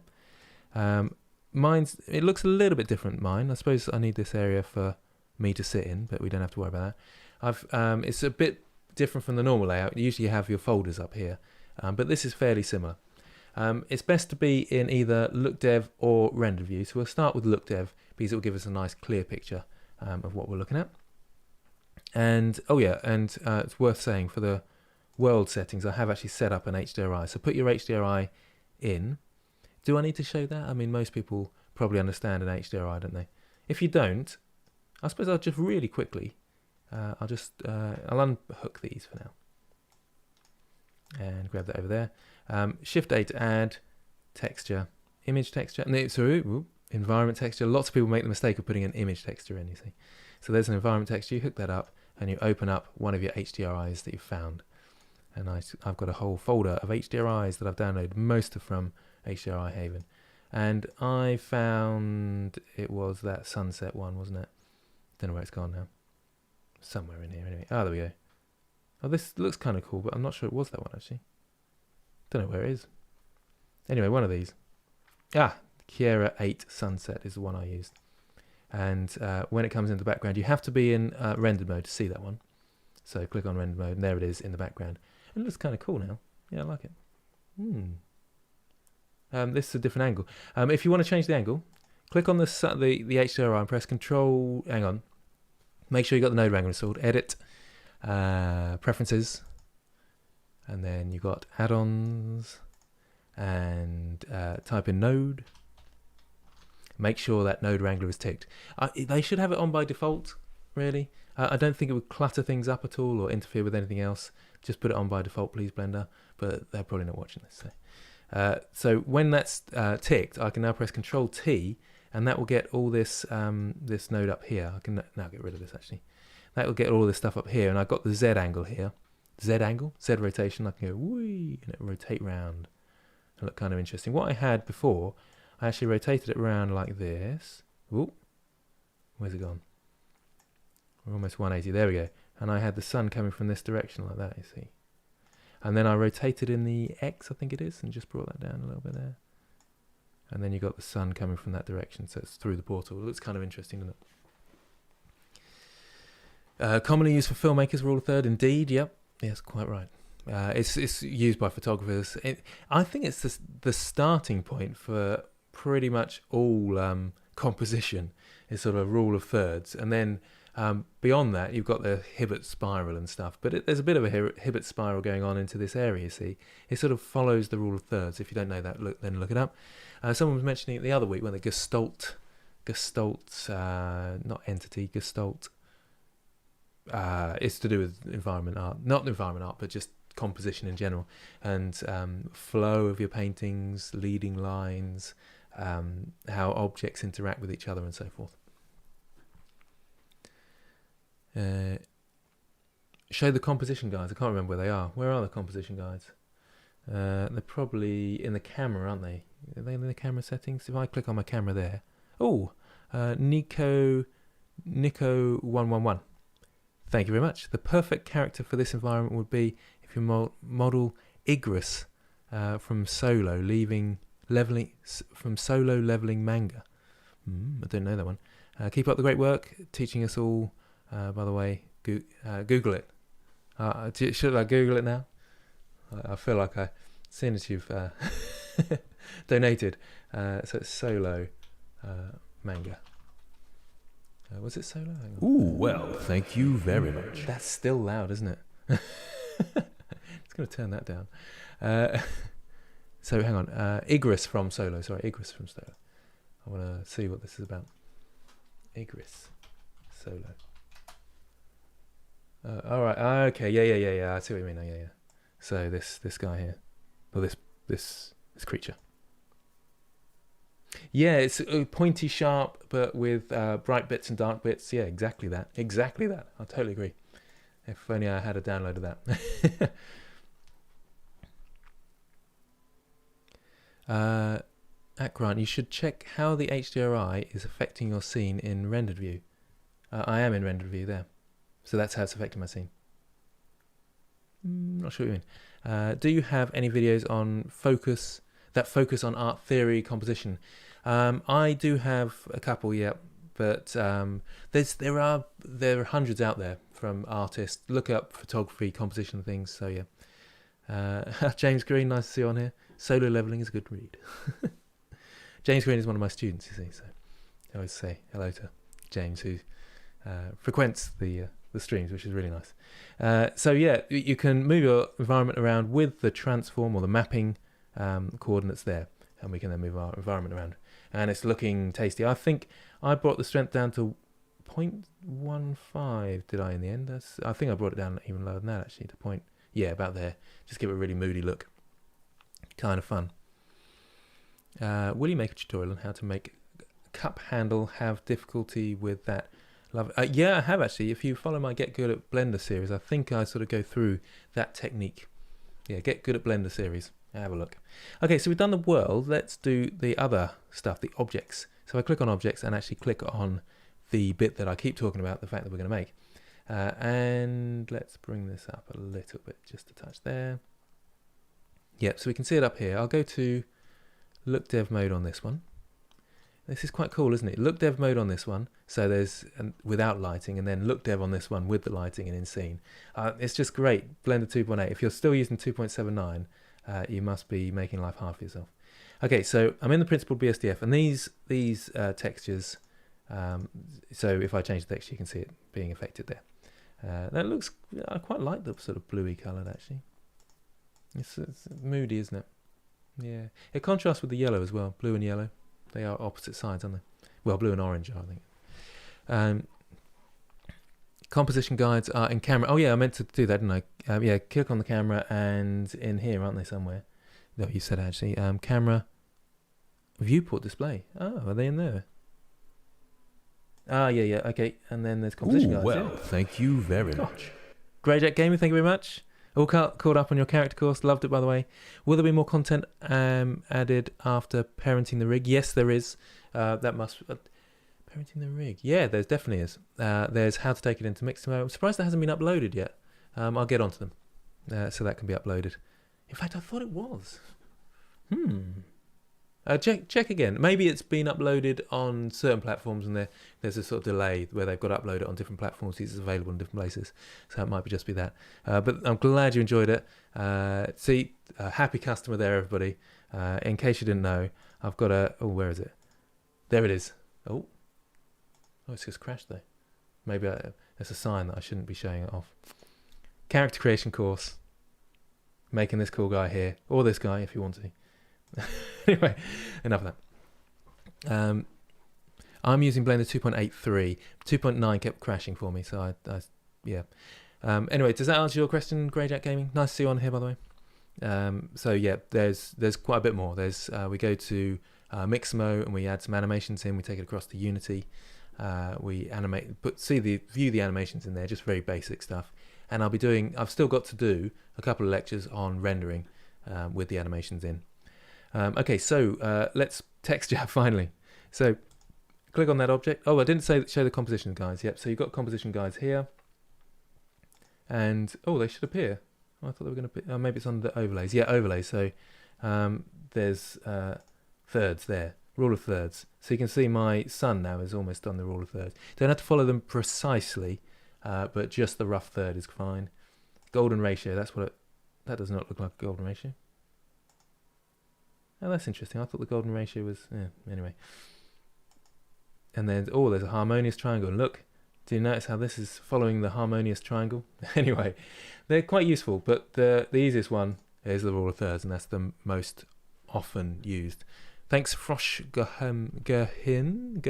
It looks a little bit different, mine. I suppose I need this area for me to sit in, but we don't have to worry about that. It's a bit different from the normal layout. Usually you have your folders up here, but this is fairly similar. It's best to be in either Look Dev or Render View. So we'll start with Look Dev because it will give us a nice clear picture of what we're looking at. And oh yeah, and it's worth saying for the world settings, I have actually set up an HDRI. So put your HDRI in. Do I need to show that? I mean, most people probably understand an HDRI, don't they? If you don't, I suppose I'll just really quickly, I'll unhook these for now. And grab that over there. Shift A to add texture, image texture. No, sorry, environment texture. Lots of people make the mistake of putting an image texture in, you see. So there's an environment texture. You hook that up and you open up one of your HDRIs that you've found. And I've got a whole folder of HDRIs that I've downloaded, most of from HDRI Haven. And I found it was that sunset one, wasn't it? Don't know where it's gone now. Somewhere in here anyway. Oh, there we go. Oh, this looks kind of cool, but I'm not sure it was that one actually. Don't know where it is. Anyway, one of these. Kiera 8 Sunset is the one I used. And when it comes into the background, you have to be in rendered mode to see that one. So click on render mode, and there it is in the background. It looks kind of cool now. Yeah, I like it. This is a different angle. If you want to change the angle, click on the HDRI and press Control. Hang on. Make sure you got the node wrangler installed. Edit, preferences, and then you got add-ons, and type in node. Make sure that node wrangler is ticked. They should have it on by default, really. I don't think it would clutter things up at all or interfere with anything else. Just put it on by default, please, Blender. But they're probably not watching this. So when that's ticked, I can now press Control T, and that will get all this this node up here. I can now get rid of this, actually. That will get all this stuff up here, and I've got the Z angle here. Z angle, Z rotation. I can go whee, and it rotate round. It'll look kind of interesting. What I had before, I actually rotated it around like this. Ooh, where's it gone? We're almost 180. There we go. And I had the sun coming from this direction like that, you see. And then I rotated in the X, I think it is, and just brought that down a little bit there. And then you got the sun coming from that direction, so it's through the portal. It looks kind of interesting, doesn't it? Commonly used for filmmakers, rule of third. Indeed, yep. Yes, quite right. It's used by photographers. I think it's the starting point for pretty much all composition. It's sort of a rule of thirds, and then beyond that you've got the Hibbett spiral and stuff. But there's a bit of a Hibbett spiral going on into this area. You see, it sort of follows the rule of thirds. If you don't know that, then look it up. Someone was mentioning it the other week when the Gestalt, not entity, Gestalt. It's to do with environment art, not environment art, but just composition in general, and flow of your paintings, leading lines, how objects interact with each other, and so forth. Show the composition guides. I can't remember where they are. Where are the composition guides? They're probably in the camera, aren't they? Are they in the camera settings? If I click on my camera there, Nico 111. Thank you very much. The perfect character for this environment would be if you model Igris from Solo leveling manga. I don't know that one. Keep up the great work, teaching us all. By the way, Google it. Should I Google it now? I feel like seeing as you've donated. So it's Solo manga. Was it Solo? Ooh, well, thank you very much. That's still loud, isn't it? It's going to turn that down. So hang on. Igris from Solo. Sorry, Igris from Solo. I want to see what this is about. Igris. Solo. All right. Okay. Yeah. I see what you mean. Yeah. So this guy here, or this creature. Yeah, it's pointy, sharp, but with bright bits and dark bits. Yeah, exactly that. I totally agree. If only I had a download of that. Grant, you should check how the HDRI is affecting your scene in rendered view. I am in rendered view there. So that's how it's affecting my scene. Not sure what you mean. Do you have any videos on focus on art theory composition? I do have a couple, yeah, but there are hundreds out there from artists. Look up photography, composition things. So yeah. James Green, nice to see you on here. Solo leveling is a good read. James Green is one of my students, you see, so I always say hello to James, who frequents the streams, which is really nice. So yeah, you can move your environment around with the transform or the mapping coordinates there, and we can then move our environment around, and it's looking tasty. I think I brought the strength down to 0.15, did I in the end? I think I brought it down even lower than that, actually, to about there. Just give it a really moody look. Kind of fun. Will you make a tutorial on how to make cup handle? Have difficulty with that? Love it. Yeah, I have actually. If you follow my Get Good at Blender series, I think I sort of go through that technique. Yeah, Get Good at Blender series. Have a look. Okay, so we've done the world. Let's do the other stuff, the objects. So I click on objects and actually click on the bit that I keep talking about, the fact that we're going to make. And let's bring this up a little bit, just a touch there. Yep, so we can see it up here. I'll go to Look Dev mode on this one. This is quite cool, isn't it? Look dev mode on this one, so there's without lighting, and then look dev on this one with the lighting and in scene. It's just great. Blender 2.8. If you're still using 2.79, you must be making life hard for yourself. Okay, so I'm in the principled BSDF, and these textures. So if I change the texture, you can see it being affected there. That looks. I quite like the sort of bluey coloured actually. It's moody, isn't it? Yeah. It contrasts with the yellow as well. Blue and yellow. They are opposite sides, aren't they? Well, blue and orange, I think. Composition guides are in camera. Oh yeah, I meant to do that, didn't I? Yeah, click on the camera and in here, aren't they somewhere? No, you said actually. Camera viewport display. Oh, are they in there? Ah, yeah, okay. And then there's composition guides. Well, thank you very much. Greyjack Gaming, thank you very much. All caught up on your character course. Loved it, by the way. Will there be more content added after parenting the rig? Yes, there is. That must... parenting the rig. Yeah, there's definitely is. There's how to take it into Mixamo. I'm surprised that hasn't been uploaded yet. I'll get onto them. So that can be uploaded. In fact, I thought it was. Check again. Maybe it's been uploaded on certain platforms and there's a sort of delay where they've got to upload it on different platforms. It's available in different places. So it might just be that. But I'm glad you enjoyed it. See, happy customer there, everybody. In case you didn't know, I've got a... Oh, where is it? There it is. Oh, it's just crashed though. Maybe that's a sign that I shouldn't be showing it off. Character creation course. Making this cool guy here. Or this guy if you want to. Anyway, enough of that. I'm using Blender 2.83. 2.9 kept crashing for me, so I yeah. Anyway, does that answer your question, Greyjack Gaming? Nice to see you on here, by the way. So yeah, there's quite a bit more. There's we go to Mixamo and we add some animations in. We take it across to Unity. We animate, view the animations in there, just very basic stuff. And I've still got to do a couple of lectures on rendering with the animations in. Okay, so let's texture finally. So click on that object. Oh, I didn't show the composition guides. Yep, so you've got composition guides here. And, oh, they should appear. Oh, I thought they were going to appear. Oh, maybe it's on the overlays. Yeah, overlays. So there's thirds there, rule of thirds. So you can see my sun now is almost on the rule of thirds. Don't have to follow them precisely, but just the rough third is fine. Golden ratio, that does not look like a golden ratio. Oh, that's interesting. I thought the golden ratio was... anyway. And then, there's a harmonious triangle. Look, do you notice how this is following the harmonious triangle? Anyway, they're quite useful, but the easiest one is the rule of thirds, and that's the most often used. Thanks, Frosh Gahin,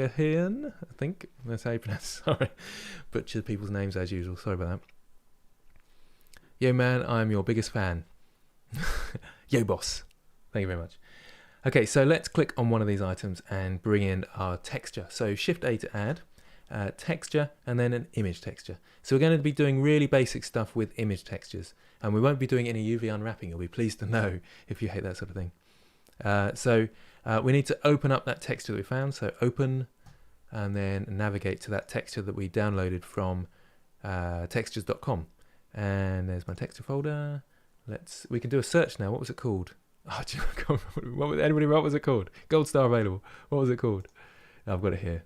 I think that's how you pronounce it. Sorry. Butchered people's names as usual. Sorry about that. Yo, man, I'm your biggest fan. Yo, boss. Thank you very much. Okay, so let's click on one of these items and bring in our texture. So Shift A to add, texture, and then an image texture. So we're going to be doing really basic stuff with image textures, and we won't be doing any UV unwrapping. You'll be pleased to know if you hate that sort of thing. So we need to open up that texture that we found. So open, and then navigate to that texture that we downloaded from textures.com. And there's my texture folder. We can do a search now. What was it called? Oh, do you know, anybody, what was it called? Gold star available. What was it called? I've got it here.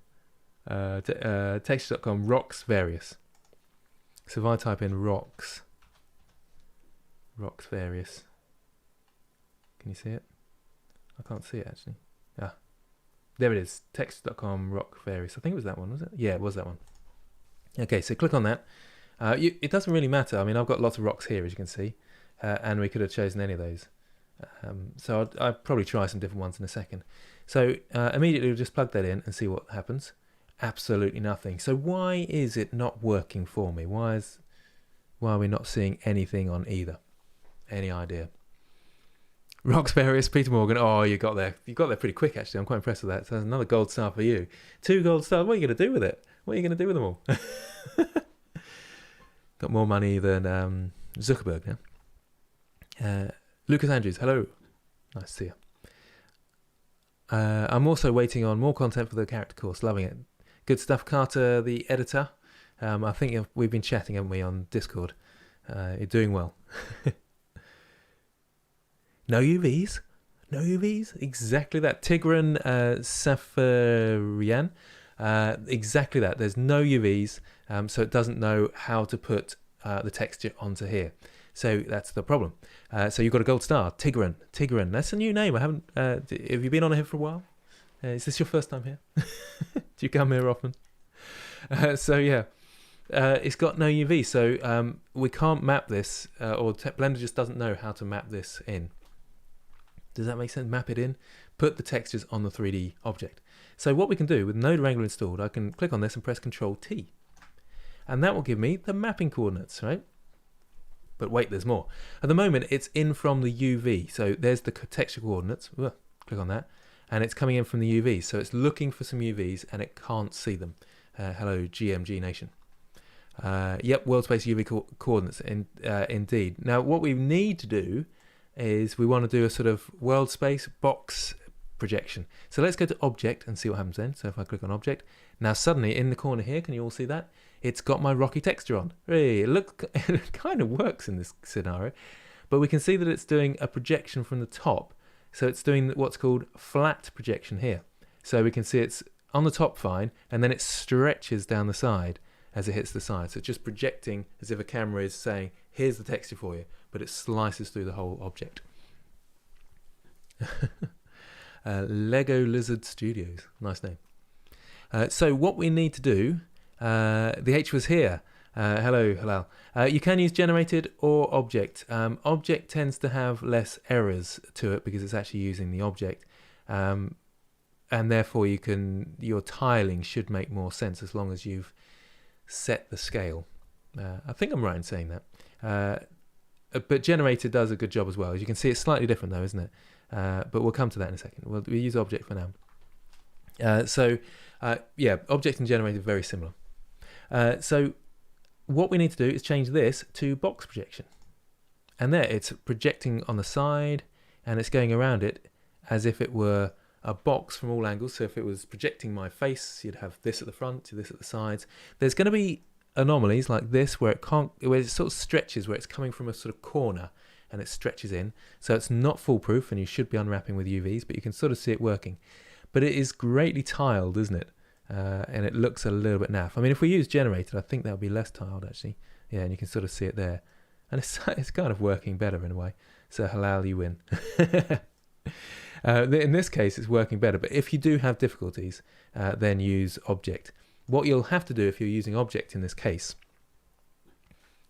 Texture.com rocks various. So if I type in rocks various, can you see it? I can't see it actually. There it is. Texture.com rock various. I think it was that one, was it? Yeah, it was that one. Okay, so click on that. It doesn't really matter. I mean, I've got lots of rocks here, as you can see, and we could have chosen any of those. So I'll probably try some different ones in a second. So immediately we'll just plug that in and see what happens. Absolutely nothing. So why is it not working for me? Why are we not seeing anything on either? Any idea? Rocks various, Peter Morgan. Oh, you got there. You got there pretty quick, actually. I'm quite impressed with that. So there's another gold star for you. 2 gold stars. What are you going to do with it? What are you going to do with them all? Got more money than Zuckerberg now. Lucas Andrews, hello. Nice to see you. I'm also waiting on more content for the character course. Loving it. Good stuff, Carter, the editor. I think we've been chatting, haven't we, on Discord. You're doing well. No UVs? No UVs? Exactly that. Tigran Safarian. Exactly that. There's no UVs, so it doesn't know how to put the texture onto here. So that's the problem. So you've got a gold star. Tigran. That's a new name. I haven't. Have you been on here for a while? Is this your first time here? Do you come here often? So yeah, it's got no UV. So we can't map this, or Blender just doesn't know how to map this in. Does that make sense? Map it in. Put the textures on the 3D object. So what we can do with Node Wrangler installed, I can click on this and press Control T, and that will give me the mapping coordinates, right? But wait, there's more. At the moment, it's in from the UV. So there's the texture coordinates. Click on that. And it's coming in from the UV. So it's looking for some UVs and it can't see them. Hello, GMG Nation. Yep, world space UV coordinates, indeed. Now, what we need to do is we want to do a sort of world space box projection. So let's go to Object and see what happens then. So if I click on Object, now suddenly in the corner here, can you all see that? It's got my rocky texture on. Hey, it kind of works in this scenario, but we can see that it's doing a projection from the top. So it's doing what's called flat projection here. So we can see it's on the top fine, and then it stretches down the side as it hits the side. So it's just projecting as if a camera is saying, here's the texture for you, but it slices through the whole object. Lego Lizard Studios, nice name. So what we need to do, the H was here. Hello, Halal. You can use generated or object. Object tends to have less errors to it because it's actually using the object. And therefore your tiling should make more sense as long as you've set the scale. I think I'm right in saying that. But generated does a good job as well. As you can see, it's slightly different though, isn't it? But we'll come to that in a second. We'll use object for now. Yeah, object and generated are very similar. So what we need to do is change this to box projection. And there, it's projecting on the side, and it's going around it as if it were a box from all angles. So if it was projecting my face, you'd have this at the front, this at the sides. There's going to be anomalies like this where it sort of stretches, where it's coming from a sort of corner and it stretches in. So it's not foolproof, and you should be unwrapping with UVs, but you can sort of see it working. But it is greatly tiled, isn't it? And it looks a little bit naff. I mean, if we use generated, I think that would be less tiled actually. Yeah, and you can sort of see it there. And it's kind of working better in a way. So Halal, you win. In this case, it's working better. But if you do have difficulties, then use object. What you'll have to do if you're using object in this case,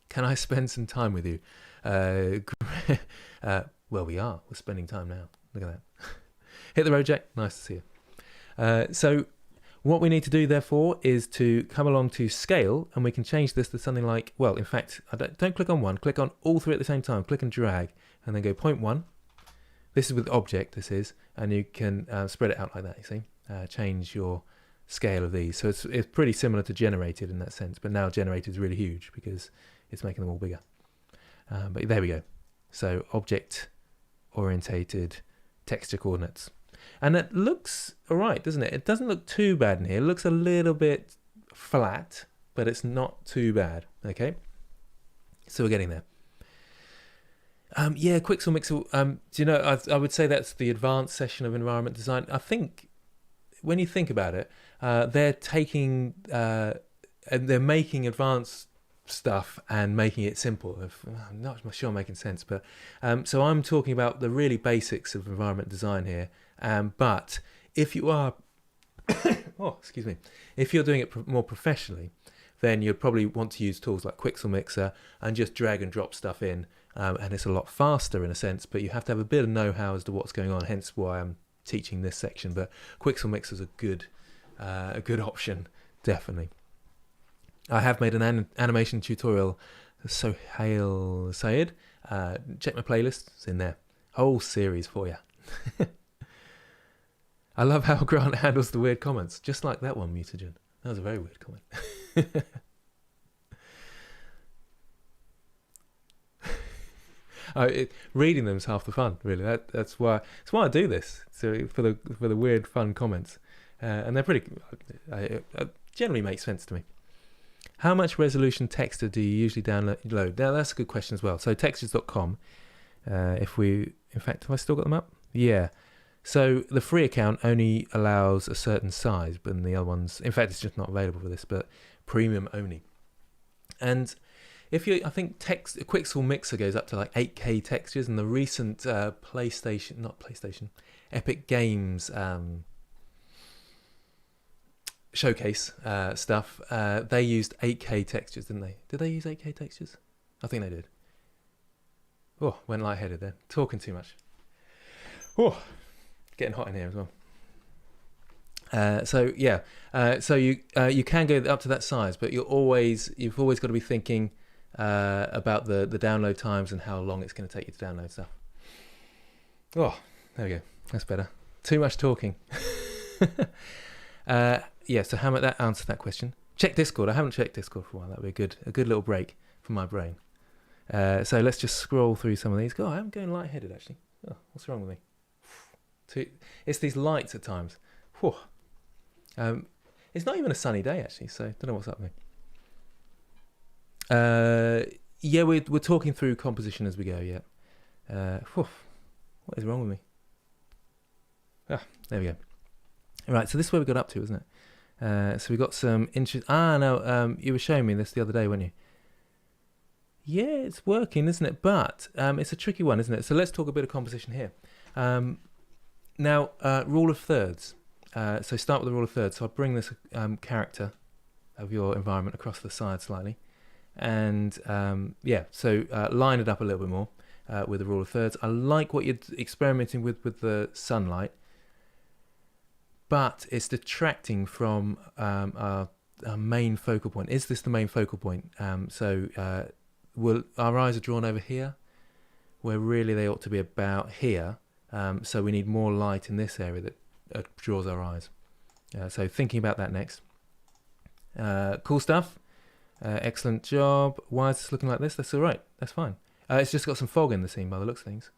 can I spend some time with you? Well, we're spending time now. Look at that. Hit the road, Jack. Nice to see you. So what we need to do, therefore, is to come along to scale, and we can change this to something like, well, in fact, don't click on one. Click on all three at the same time. Click and drag, and then go 0.1. This is with object, this is, and you can spread it out like that, you see. Change your scale of these. So it's pretty similar to generated in that sense, but now generated is really huge because it's making them all bigger. But there we go. So object orientated texture coordinates. And it looks all right, doesn't it? It doesn't look too bad in here. It looks a little bit flat, but it's not too bad. Okay, so we're getting there. Yeah, Quixel Mixel. Do you know? I would say that's the advanced session of environment design. I think when you think about it, they're taking and they're making advanced stuff and making it simple. I'm not sure I'm making sense, but so I'm talking about the really basics of environment design here. But if you are, if you're doing it more professionally, then you'd probably want to use tools like Quixel Mixer and just drag and drop stuff in, and it's a lot faster in a sense. But you have to have a bit of know-how as to what's going on. Hence why I'm teaching this section. But Quixel Mixer is a good option, definitely. I have made an animation tutorial, so hail Sayed. Check my playlist, it's in there. Whole series for you. I love how Grant handles the weird comments, just like that one, Mutagen. That was a very weird comment. Reading them is half the fun, really. That's why I do this. So for the weird, fun comments, and they're pretty. Generally make sense to me. How much resolution texture do you usually download? Now that's a good question as well. So textures.com. In fact, have I still got them up? Yeah. So the free account only allows a certain size, but the other ones, in fact, it's just not available for this, but premium only. And if you, I think Quixel Mixer goes up to like 8K textures, and the recent Epic Games showcase stuff, they used 8K textures, didn't they? Did they use 8K textures? I think they did. Oh, went lightheaded there. Talking too much. Oh, getting hot in here as well. So you can go up to that size, but you've always got to be thinking about the download times and how long it's going to take you to download stuff. Oh, there we go. That's better. Too much talking. So how might that answer that question? Check Discord. I haven't checked Discord for a while. That would be a good little break for my brain. So let's just scroll through some of these. God, I'm going lightheaded actually. Oh, what's wrong with me? It's these lights at times. Whew. It's not even a sunny day actually, so don't know what's up there. We're talking through composition as we go. Yeah. What is wrong with me? There we go. Right, so this is where we got up to, isn't it? So we got some interest. No, you were showing me this the other day, weren't you? Yeah, it's working, isn't it? But it's a tricky one, isn't it? So let's talk a bit of composition here. Now, rule of thirds. So start with the rule of thirds. So I'll bring this character of your environment across the side slightly. And line it up a little bit more with the rule of thirds. I like what you're experimenting with the sunlight, but it's detracting from our main focal point. Is this the main focal point? Our eyes are drawn over here, where really they ought to be about here. So we need more light in this area that draws our eyes. So thinking about that next. Cool stuff. Excellent job. Why is this looking like this? That's all right. That's fine. It's just got some fog in the scene by the looks of things.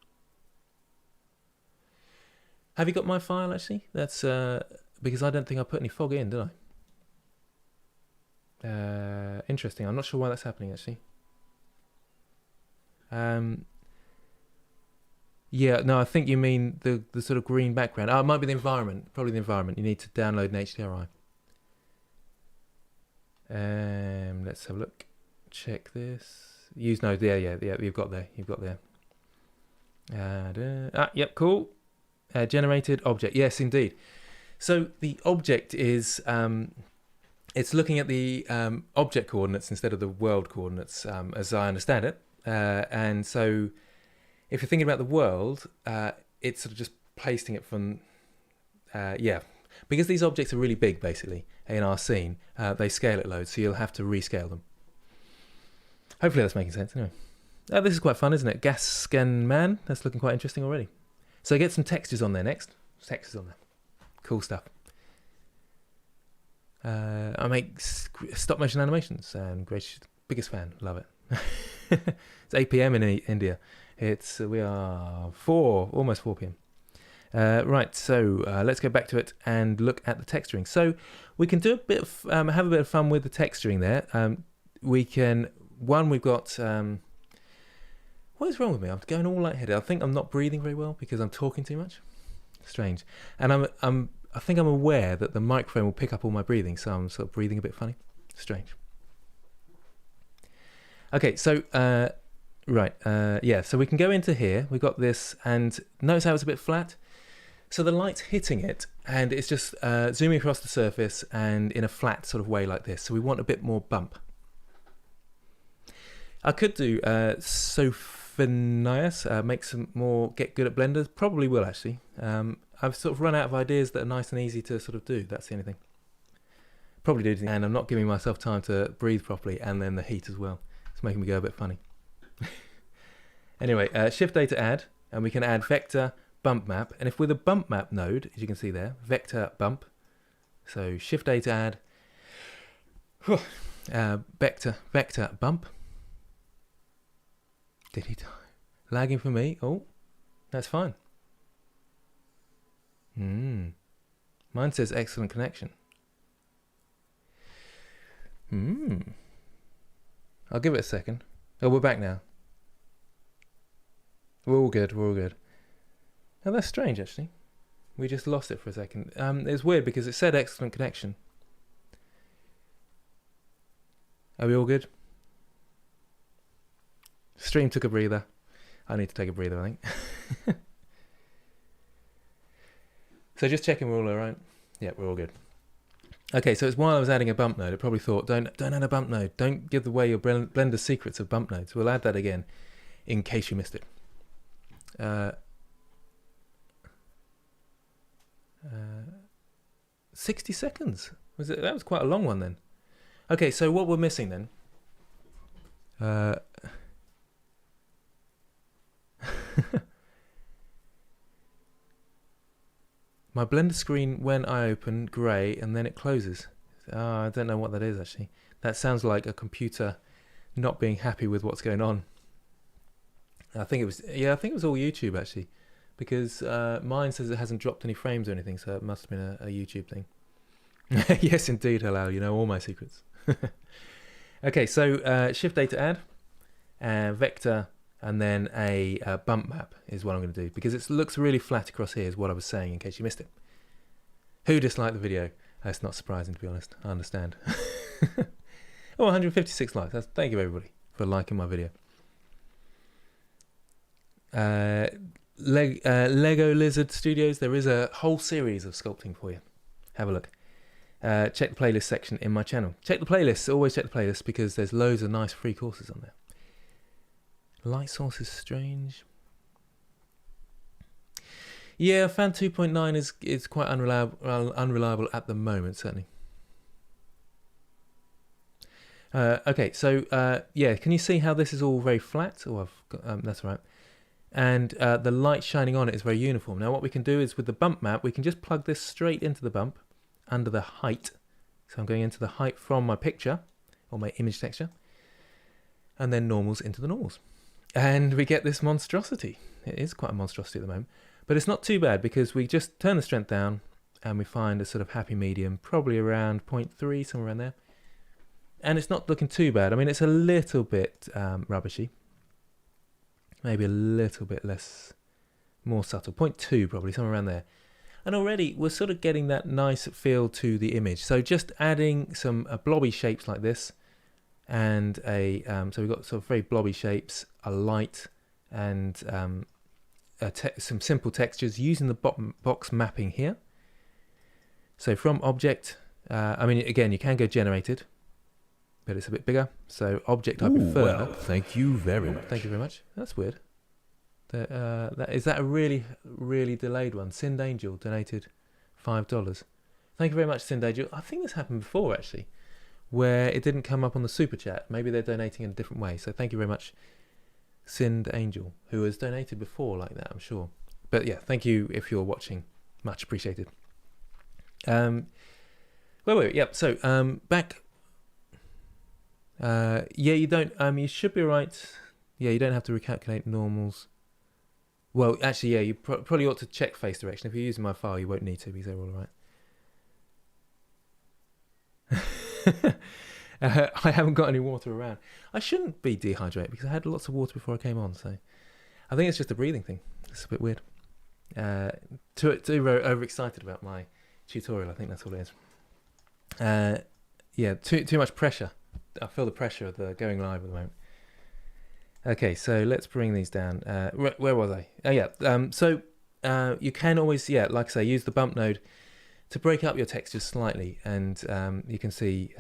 Have you got my file actually? That's because I don't think I put any fog in, did I? Interesting. I'm not sure why that's happening actually. Yeah, no, I think you mean the sort of green background. It might be the environment. Probably the environment. You need to download an HDRI. Let's have a look. Check this. Use node. Yeah. You've got there. Yep. Cool. Generated object. Yes, indeed. So the object is it's looking at the object coordinates instead of the world coordinates, as I understand it. And so if you're thinking about the world, it's sort of just pasting it from because these objects are really big basically in our scene. They scale it loads, so you'll have to rescale them. Hopefully that's making sense. Anyway, this is quite fun, isn't it? Gas scan man. That's looking quite interesting already. So get some textures on there next. Textures on there. Cool stuff. I make stop motion animations and biggest fan. Love it. It's 8 p.m. in India. We are almost 4 p.m. Right, so let's go back to it and look at the texturing. So we can do a bit of have a bit of fun with the texturing there. We've got what is wrong with me? I'm going all lightheaded. I think I'm not breathing very well because I'm talking too much. Strange. And I think I'm aware that the microphone will pick up all my breathing, so I'm sort of breathing a bit funny. Strange. Okay, so so we can go into here. We've got this, and notice how it's a bit flat. So the light's hitting it, and it's just zooming across the surface and in a flat sort of way like this. So we want a bit more bump. I could do Sophonias, make some more, get good at blenders. Probably will actually. I've sort of run out of ideas that are nice and easy to sort of do. That's the only thing. Probably do, and I'm not giving myself time to breathe properly, and then the heat as well. It's making me go a bit funny. Anyway, shift A to add, and we can add vector bump map. And if with a bump map node, as you can see there, vector bump. So shift A to add, vector bump. Did he die? Lagging for me. Oh, that's fine. Mine says excellent connection. I'll give it a second. Oh, we're back now. We're all good. Oh, that's strange, actually. We just lost it for a second. It's weird because it said excellent connection. Are we all good? Stream took a breather. I need to take a breather, I think. So just checking we're all alright. Yeah, we're all good. Okay, so it's while I was adding a bump node. I probably thought, don't add a bump node. Don't give away your Blender secrets of bump nodes. We'll add that again in case you missed it. 60 seconds. That was quite a long one then. Okay, so what we're missing then? My Blender screen, when I open, grey, and then it closes. I don't know what that is actually. That sounds like a computer not being happy with what's going on. I think it was all YouTube actually, because mine says it hasn't dropped any frames or anything, so it must have been a YouTube thing. Yes, indeed, hello. You know all my secrets. Okay, so Shift A to add, vector, and then a bump map is what I'm going to do, because it looks really flat across here is what I was saying in case you missed it. Who disliked the video? That's not surprising, to be honest. I understand. Oh, 156 likes. Thank you everybody for liking my video. Lego Lizard Studios, there is a whole series of sculpting for you. Have a look. Check the playlist section in my channel. Check the playlist, always check the playlist, because there's loads of nice free courses on there. Light source is strange. Yeah, fan 2.9 is quite unreliable at the moment, certainly. Okay, so yeah, can you see how this is all very flat? Oh, I've got, that's right. And the light shining on it is very uniform. Now what we can do is with the bump map, we can just plug this straight into the bump under the height. So I'm going into the height from my picture or my image texture, and then normals into the normals. And we get this monstrosity. It is quite a monstrosity at the moment, but it's not too bad because we just turn the strength down and we find a sort of happy medium, probably around 0.3, somewhere around there. And it's not looking too bad. I mean, it's a little bit rubbishy. Maybe a little bit less, more subtle. 0.2 probably, somewhere around there. And already we're sort of getting that nice feel to the image. So just adding some blobby shapes like this, and so we've got sort of very blobby shapes, a light, and some simple textures using the box mapping here. So from object, I mean, again, you can go generated, but it's a bit bigger. So object, I prefer. Well, thank you very much. Thank you very much. That's weird. Is that a really delayed one? Sind Angel donated $5. Thank you very much, Sind Angel. I think this happened before actually, where it didn't come up on the super chat. Maybe they're donating in a different way. So thank you very much, Sind Angel, who has donated before like that, I'm sure. But yeah, thank you if you're watching. Much appreciated. Wait. Yep. So back. Yeah, you don't. You should be right. Yeah, you don't have to recalculate normals. Well, actually, yeah, you probably ought to check face direction. If you're using my file, you won't need to because they're all right. I haven't got any water around. I shouldn't be dehydrated because I had lots of water before I came on. So I think it's just a breathing thing. It's a bit weird. Too overexcited about my tutorial. I think that's all it is. Yeah, too much pressure. I feel the pressure of the going live at the moment. Okay, so let's bring these down. Where was I? Oh yeah. So you can always, yeah, like I say, use the bump node to break up your textures slightly, and you can see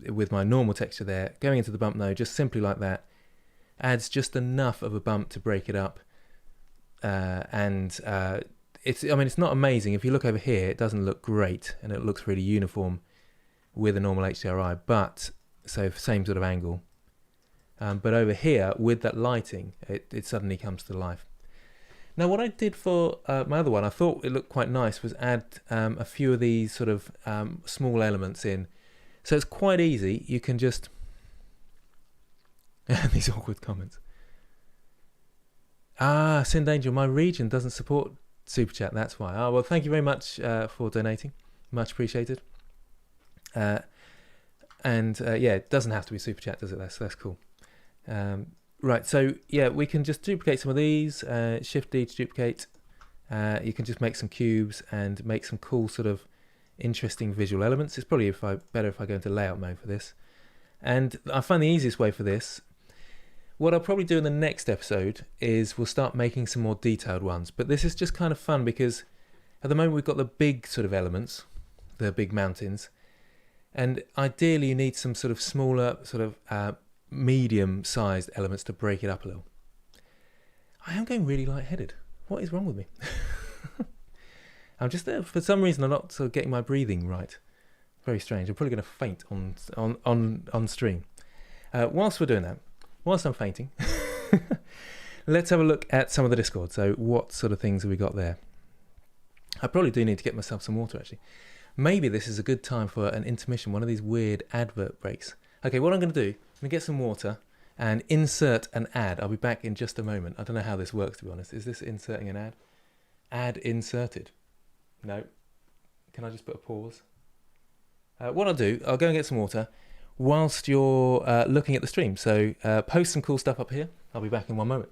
with my normal texture there, going into the bump node just simply like that adds just enough of a bump to break it up, and it's not amazing. If you look over here, it doesn't look great, and it looks really uniform with a normal HDRI, but so same sort of angle. But over here, with that lighting, it suddenly comes to life. Now, what I did for my other one, I thought it looked quite nice, was add a few of these sort of small elements in. So it's quite easy. You can just... these awkward comments. Sind Angel, my region doesn't support Super Chat, that's why. Well, thank you very much for donating. Much appreciated. Yeah, it doesn't have to be Super Chat, does it? That's cool. Right, so yeah, we can just duplicate some of these. Shift D to duplicate, You can just make some cubes and make some cool sort of interesting visual elements. It's probably better if I go into layout mode for this. And I find the easiest way for this, what I'll probably do in the next episode is we'll start making some more detailed ones. But this is just kind of fun because at the moment we've got the big sort of elements, the big mountains, and ideally you need some sort of smaller, sort of medium-sized elements to break it up a little. I am going really lightheaded. What is wrong with me? I'm just there for some reason. I'm not sort of getting my breathing right. Very strange. I'm probably going to faint on stream. Whilst we're doing that, whilst I'm fainting, let's have a look at some of the Discord. So what sort of things have we got there? I probably do need to get myself some water, actually. Maybe this is a good time for an intermission, one of these weird advert breaks. Okay, what I'm going to do, I'm going to get some water and insert an ad. I'll be back in just a moment. I don't know how this works, to be honest. Is this inserting an ad? Ad inserted. No. Can I just put a pause? What I'll do, I'll go and get some water whilst you're looking at the stream. So post some cool stuff up here. I'll be back in one moment.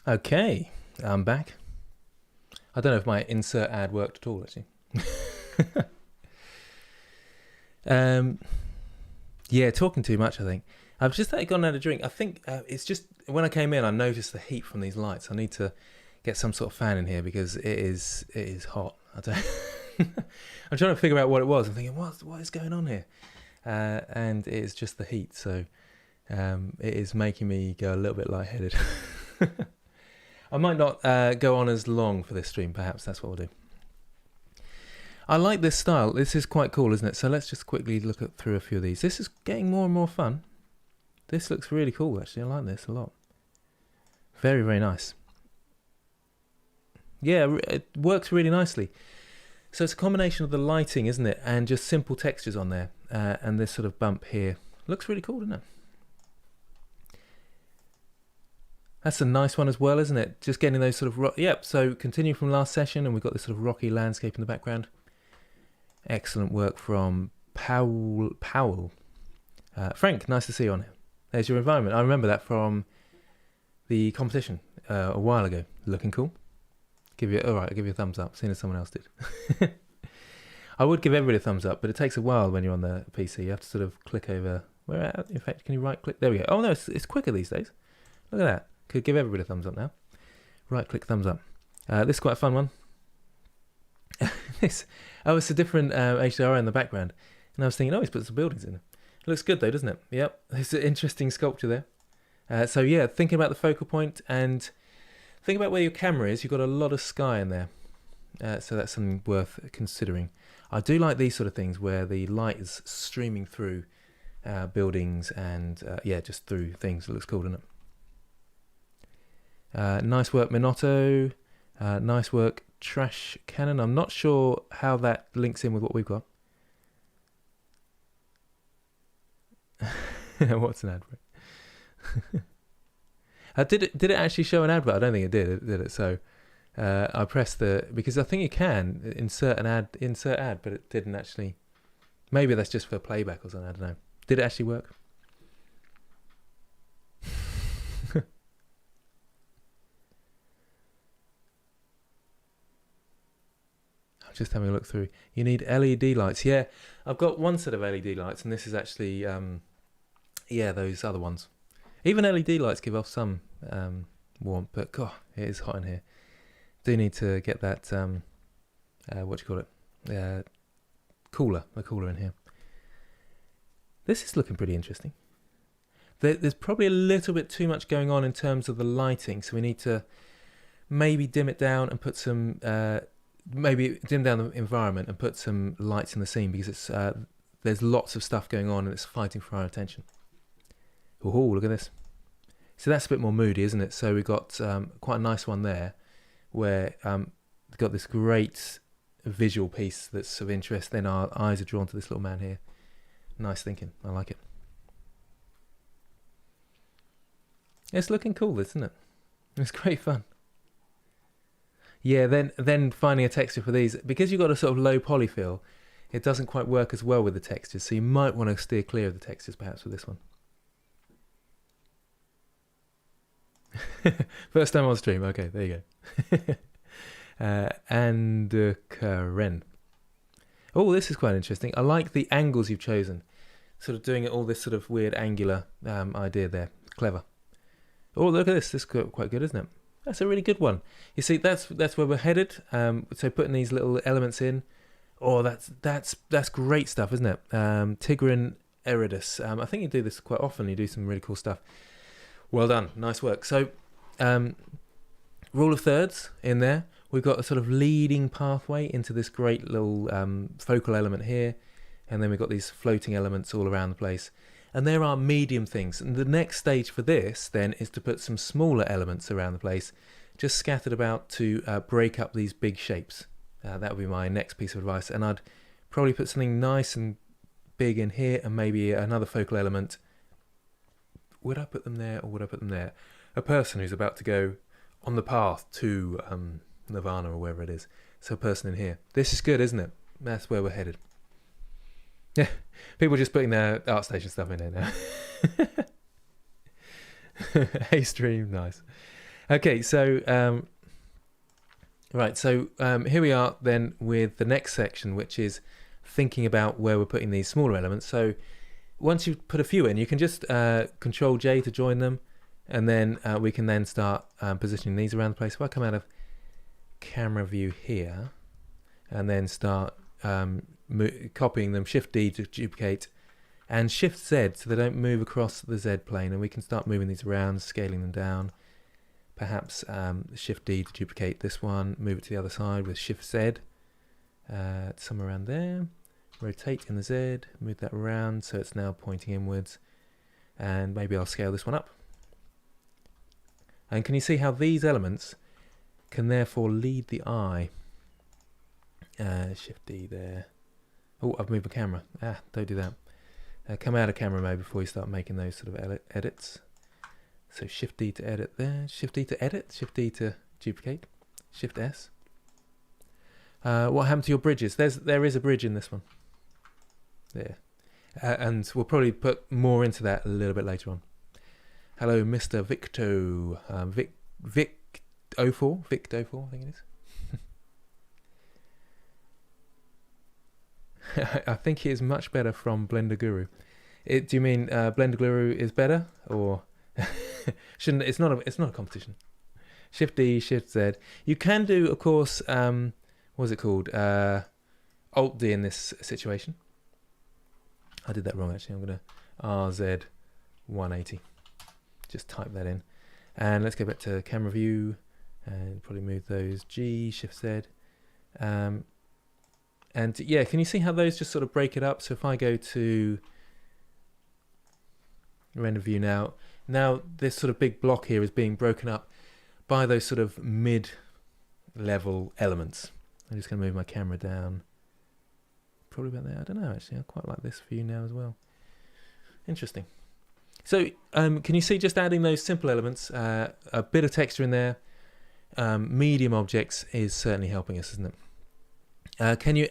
Okay, I'm back. I don't know if my insert ad worked at all, actually. Yeah, talking too much, I think. I've just gone and had a drink. I think it's just, when I came in, I noticed the heat from these lights. I need to get some sort of fan in here because it is hot. I don't I'm trying to figure out what it was. I'm thinking, what is going on here? And it's just the heat, so it is making me go a little bit lightheaded. I might not go on as long for this stream, perhaps that's what we'll do. I like this style. This is quite cool, isn't it? So let's just quickly look through a few of these. This is getting more and more fun. This looks really cool, actually. I like this a lot. Very, very nice. Yeah, it works really nicely. So it's a combination of the lighting, isn't it? And just simple textures on there. And this sort of bump here. Looks really cool, doesn't it? That's a nice one as well, isn't it? Just getting those sort of... Yep, so continue from last session, and we've got this sort of rocky landscape in the background. Excellent work from Powell. Frank, nice to see you on here. There's your environment. I remember that from the competition a while ago. Looking cool. Alright, I'll give you a thumbs up, seeing as someone else did. I would give everybody a thumbs up, but it takes a while when you're on the PC. You have to sort of click over... In fact, can you right click? There we go. Oh no, it's quicker these days. Look at that. Could give everybody a thumbs up now. Right click thumbs up. This is quite a fun one. It's a different HDR in the background. And I was thinking, he's put some buildings in it. It looks good though, doesn't it? Yep, it's an interesting sculpture there. So yeah, thinking about the focal point and think about where your camera is. You've got a lot of sky in there. So that's something worth considering. I do like these sort of things where the light is streaming through buildings and just through things. It looks cool, doesn't it? Nice work, Minotto. Nice work, Trash Cannon. I'm not sure how that links in with what we've got. What's an advert? Did it actually show an advert? I don't think it did it? So I pressed because I think you can insert ad, but it didn't actually. Maybe that's just for playback or something. I don't know. Did it actually work? Just having a look through. You need LED lights. Yeah, I've got one set of LED lights, and this is actually, those other ones. Even LED lights give off some warmth, but God, it is hot in here. Do need to get that, what do you call it? A cooler in here. This is looking pretty interesting. There's probably a little bit too much going on in terms of the lighting, so we need to maybe dim it down and put some maybe dim down the environment and put some lights in the scene, because it's there's lots of stuff going on and it's fighting for our attention. Oh, look at this. So that's a bit more moody, isn't it? So we've got quite a nice one there, where we've got this great visual piece that's of interest. Then our eyes are drawn to this little man here. Nice thinking. I like it. It's looking cool, isn't it? It's great fun. Yeah, then finding a texture for these, because you've got a sort of low poly feel, it doesn't quite work as well with the textures. So you might want to steer clear of the textures perhaps with this one. First time on stream. Okay, there you go. And Karen. Oh, this is quite interesting. I like the angles you've chosen. Sort of doing it all this sort of weird angular idea there. Clever. Oh, look at this. This is quite good, isn't it? That's a really good one. You see, that's where we're headed. So putting these little elements in. Oh, that's great stuff, isn't it? Tigran Eridus. I think you do this quite often. You do some really cool stuff. Well done. Nice work. So, rule of thirds in there. We've got a sort of leading pathway into this great little focal element here. And then we've got these floating elements all around the place. And there are medium things. And the next stage for this, then, is to put some smaller elements around the place, just scattered about to break up these big shapes. That would be my next piece of advice. And I'd probably put something nice and big in here, and maybe another focal element. Would I put them there, or would I put them there? A person who's about to go on the path to Nirvana, or wherever it is. So a person in here. This is good, isn't it? That's where we're headed. Yeah, people just putting their ArtStation stuff in there now. Hey, stream, nice. Okay, so right, so here we are then with the next section, which is thinking about where we're putting these smaller elements. So once you've put a few in, you can just Control J to join them, and then we can then start positioning these around the place. If I come out of camera view here, and then start copying them, Shift D to duplicate, and Shift Z so they don't move across the Z plane, and we can start moving these around, scaling them down. Perhaps Shift D to duplicate this one, move it to the other side with Shift Z, somewhere around there. Rotate in the Z, move that around so it's now pointing inwards, and maybe I'll scale this one up. And can you see how these elements can therefore lead the eye? Shift D there. Oh, I've moved the camera. Don't do that. Come out of camera mode before you start making those sort of edits. So Shift D to edit there, Shift D to edit, Shift D to duplicate, Shift S. What happened to your bridges? There is a bridge in this one. There. And we'll probably put more into that a little bit later on. Hello, Mr. Victo. VEIKK04, I think it is. I think he is much better from Blender Guru. Do you mean Blender Guru is better, or shouldn't? It's not a competition. Shift D, Shift Z. You can do, of course. What is it called? Alt D in this situation. I did that wrong actually. I'm gonna RZ 180. Just type that in, and let's go back to camera view, and probably move those G, Shift Z. And yeah, can you see how those just sort of break it up? So if I go to render view now this sort of big block here is being broken up by those sort of mid-level elements. I'm just going to move my camera down. Probably about there. I don't know actually. I quite like this view now as well. Interesting. So can you see just adding those simple elements, a bit of texture in there, medium objects is certainly helping us, isn't it? Can you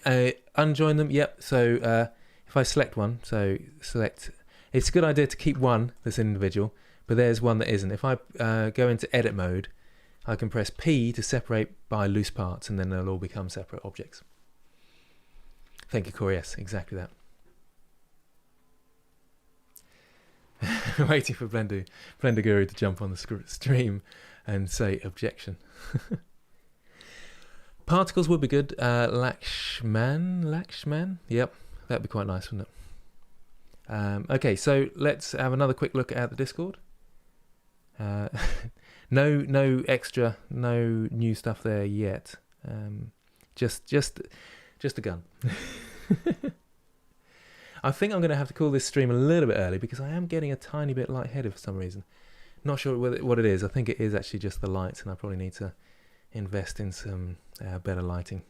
unjoin them? Yep. So if I select one, so select, it's a good idea to keep one that's individual, but there's one that isn't. If I go into edit mode, I can press P to separate by loose parts, and then they'll all become separate objects. Thank you, Corey. Yes, exactly that. Waiting for Blender Guru to jump on the stream and say objection. Particles would be good. Lakshman. Yep, that'd be quite nice, wouldn't it? Okay, so let's have another quick look at the Discord. No extra, no new stuff there yet. Just a gun. I think I'm going to have to call this stream a little bit early because I am getting a tiny bit lightheaded for some reason. Not sure what it is. I think it is actually just the lights, and I probably need to invest in some better lighting.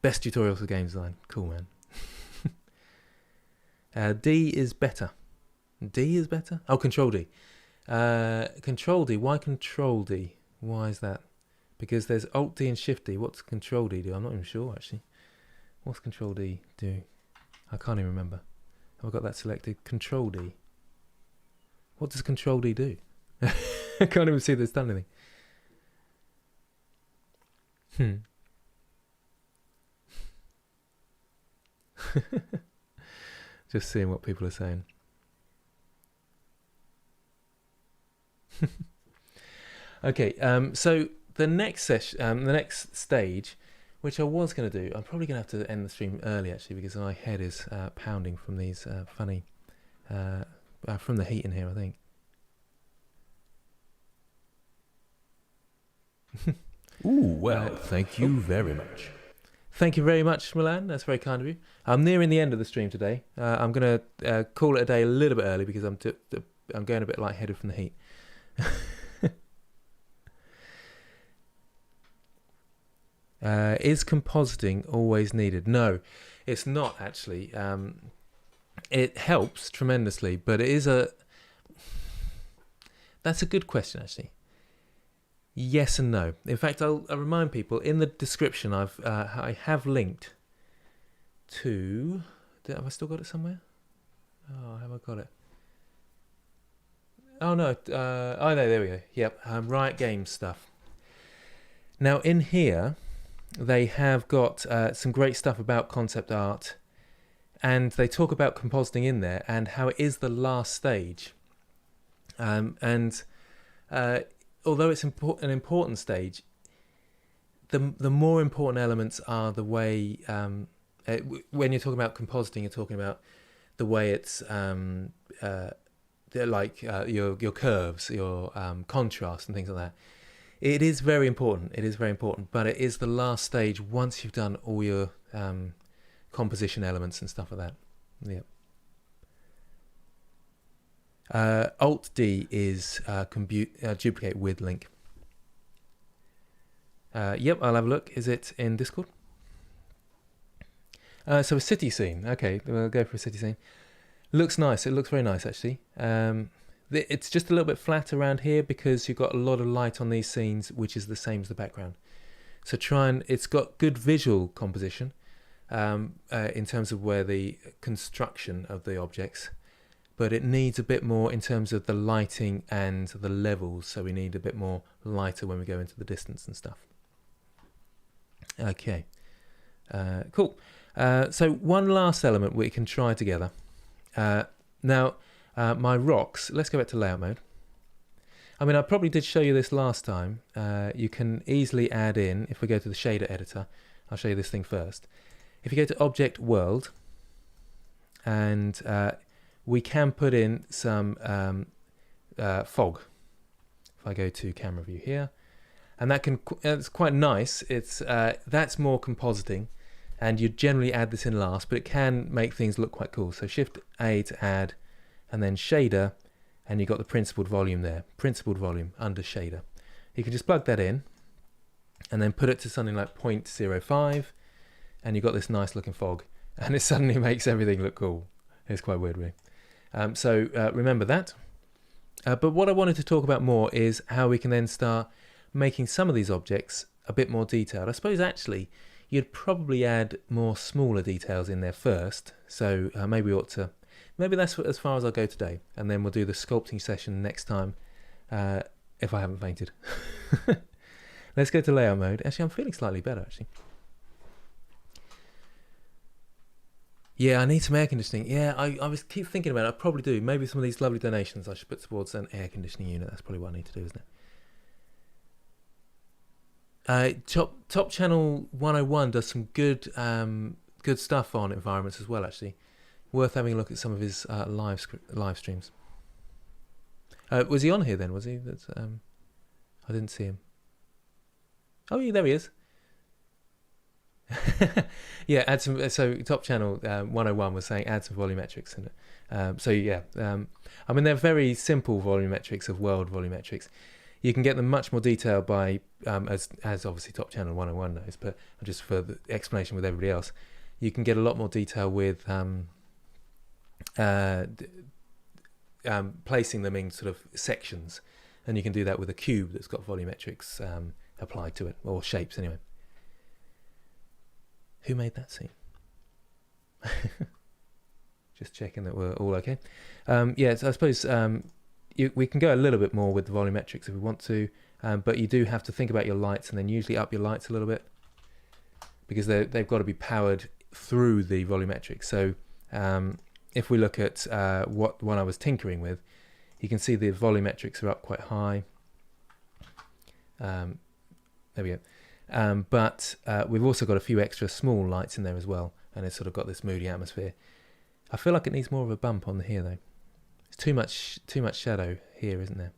Best tutorials for game design. Cool, man. D is better. D is better? Oh, Control D. Control D. Why Control D? Why is that? Because there's Alt D and Shift D. What's Control D do? I'm not even sure, actually. What's Control D do? I can't even remember. Have I got that selected? Control D. What does Control D do? I can't even see that it's done anything. Just seeing what people are saying. Okay, so the next session, the next stage, which I was going to do, I'm probably going to have to end the stream early actually because my head is pounding from these funny, from the heat in here, I think. Ooh, well, thank you very much. Thank you very much, Milan. That's very kind of you. I'm nearing the end of the stream today. I'm going to call it a day a little bit early because I'm going a bit lightheaded from the heat. Is compositing always needed? No, it's not actually. It helps tremendously, but it is that's a good question actually. Yes and no. In fact, I'll remind people in the description. I have linked to. Have I still got it somewhere? Oh, have I got it? Oh no. Oh no, there we go. Yep. Riot Games stuff. Now in here, they have got some great stuff about concept art, and they talk about compositing in there and how it is the last stage. Although it's an important stage, the more important elements are the way, when you're talking about compositing, you're talking about the way it's your curves, your contrast and things like that. It is very important. It is very important, but it is the last stage once you've done all your composition elements and stuff like that. Yep. Alt D is duplicate with link. Yep, I'll have a look. Is it in Discord? So a city scene. Okay, we'll go for a city scene. Looks nice. It looks very nice actually. It's just a little bit flat around here because you've got a lot of light on these scenes, which is the same as the background. So it's got good visual composition in terms of where the construction of the objects, but it needs a bit more in terms of the lighting and the levels. So we need a bit more lighter when we go into the distance and stuff. Okay, cool. So one last element we can try together. Now, my rocks, let's go back to layout mode. I mean, I probably did show you this last time. You can easily add in, if we go to the shader editor, I'll show you this thing first. If you go to object world, and we can put in some fog. If I go to camera view here, and it's quite nice. That's more compositing, and you generally add this in last, but it can make things look quite cool. So Shift A to add, and then shader, and you've got the principled volume there. Principled volume under shader. You can just plug that in, and then put it to something like 0.05, and you've got this nice looking fog, and it suddenly makes everything look cool. It's quite weird, really. So remember that. But what I wanted to talk about more is how we can then start making some of these objects a bit more detailed. I suppose actually you'd probably add more smaller details in there first. So maybe that's as far as I'll go today, and then we'll do the sculpting session next time if I haven't fainted. Let's go to layout mode. Actually, I'm feeling slightly better actually. Yeah, I need some air conditioning. Yeah, I was keep thinking about it. I probably do. Maybe some of these lovely donations I should put towards an air conditioning unit. That's probably what I need to do, isn't it? Top Channel 101 does some good stuff on environments as well, actually. Worth having a look at some of his live streams. Was he on here then? Was he? I didn't see him. Oh, yeah, there he is. Yeah, add some. So top channel 101 was saying add some volumetrics in it. So yeah, I mean they're very simple volumetrics of world volumetrics. You can get them much more detailed by as obviously top channel 101 knows, but just for the explanation with everybody else, you can get a lot more detail with placing them in sort of sections, and you can do that with a cube that's got volumetrics applied to it, or shapes anyway. Who made that scene? Just checking that we're all okay. Yeah, so I suppose we can go a little bit more with the volumetrics if we want to, but you do have to think about your lights and then usually up your lights a little bit, because they've got to be powered through the volumetrics. So if we look at what one I was tinkering with, you can see the volumetrics are up quite high. There we go. But we've also got a few extra small lights in there as well, and it's sort of got this moody atmosphere. I feel like it needs more of a bump on here though. It's too much shadow here, isn't there?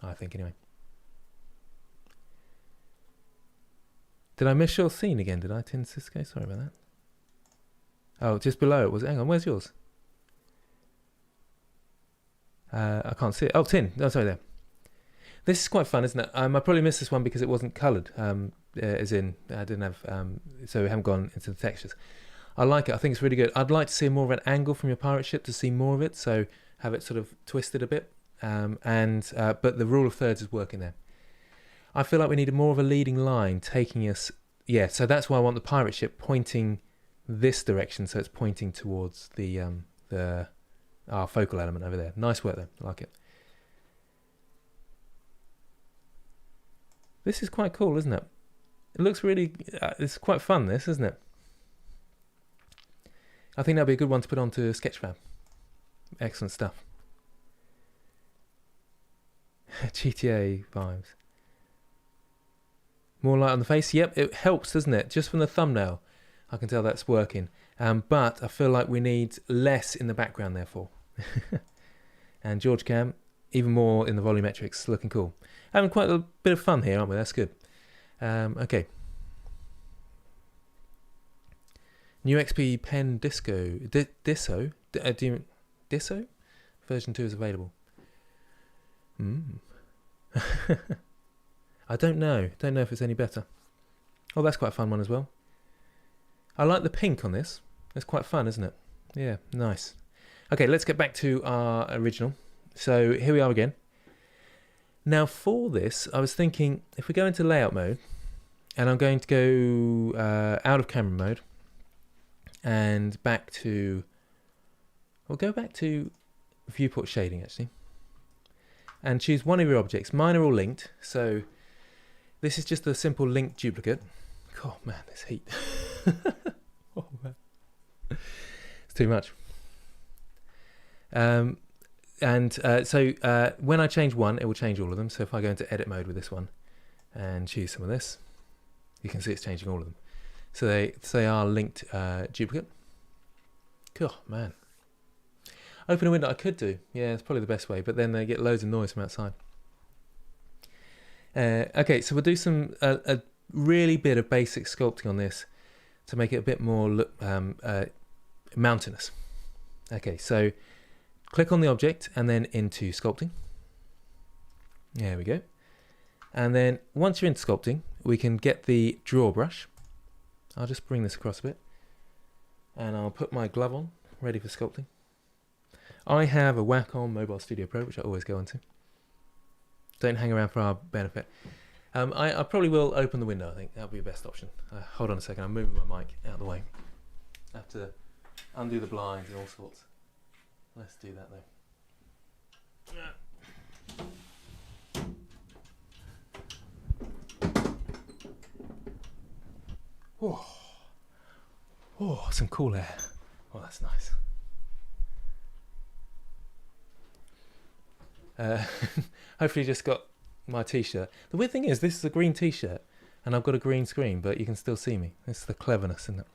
I think anyway. Did I miss your scene again? Did I, Tin Cisco? Sorry about that. Oh, just below it was. Hang on, where's yours? I can't see it. Oh, Tin. Oh, sorry there. This is quite fun, isn't it? I probably missed this one because it wasn't coloured. As in, I didn't have. So we haven't gone into the textures. I like it. I think it's really good. I'd like to see more of an angle from your pirate ship to see more of it. So have it sort of twisted a bit. But the rule of thirds is working there. I feel like we needed more of a leading line taking us. Yeah. So that's why I want the pirate ship pointing this direction. So it's pointing towards our focal element over there. Nice work there. I like it. This is quite cool, isn't it? It looks really. It's quite fun. This, isn't it? I think that'd be a good one to put onto sketchfab. Excellent stuff. GTA vibes. More light on the face. Yep, it helps, doesn't it? Just from the thumbnail, I can tell that's working. But I feel like we need less in the background, therefore. And George Cam, even more in the volumetrics, looking cool. Having quite a bit of fun here, aren't we? That's good. Okay. New XP Pen Disco. Disso? Disso? Version 2 is available. I don't know. Don't know if it's any better. Oh, that's quite a fun one as well. I like the pink on this. It's quite fun, isn't it? Yeah, nice. Okay, let's get back to our original. So here we are again. Now for this, I was thinking if we go into layout mode, and I'm going to go out of camera mode, and back to, we'll go back to viewport shading actually, and choose one of your objects. Mine are all linked, so this is just a simple linked duplicate. Oh man, this heat. Oh man, it's too much. So when I change one, it will change all of them. So if I go into edit mode with this one and choose some of this, you can see it's changing all of them. So they are linked duplicate. Oh man. Open a window I could do. Yeah, it's probably the best way, but then they get loads of noise from outside. Okay, so we'll do some a really bit of basic sculpting on this to make it a bit more mountainous. Okay, so click on the object and then into sculpting. There we go. And then once you're in sculpting, we can get the draw brush. I'll just bring this across a bit and I'll put my glove on, ready for sculpting. I have a Wacom Mobile Studio Pro, which I always go into. Don't hang around for our benefit. I probably will open the window. I think that'll be the best option. Hold on a second, I'm moving my mic out of the way. I have to undo the blinds and all sorts. Let's do that though. Oh, some cool air. Oh, that's nice. Hopefully you just got my t-shirt. The weird thing is this is a green t-shirt and I've got a green screen, but you can still see me. It's the cleverness, isn't it?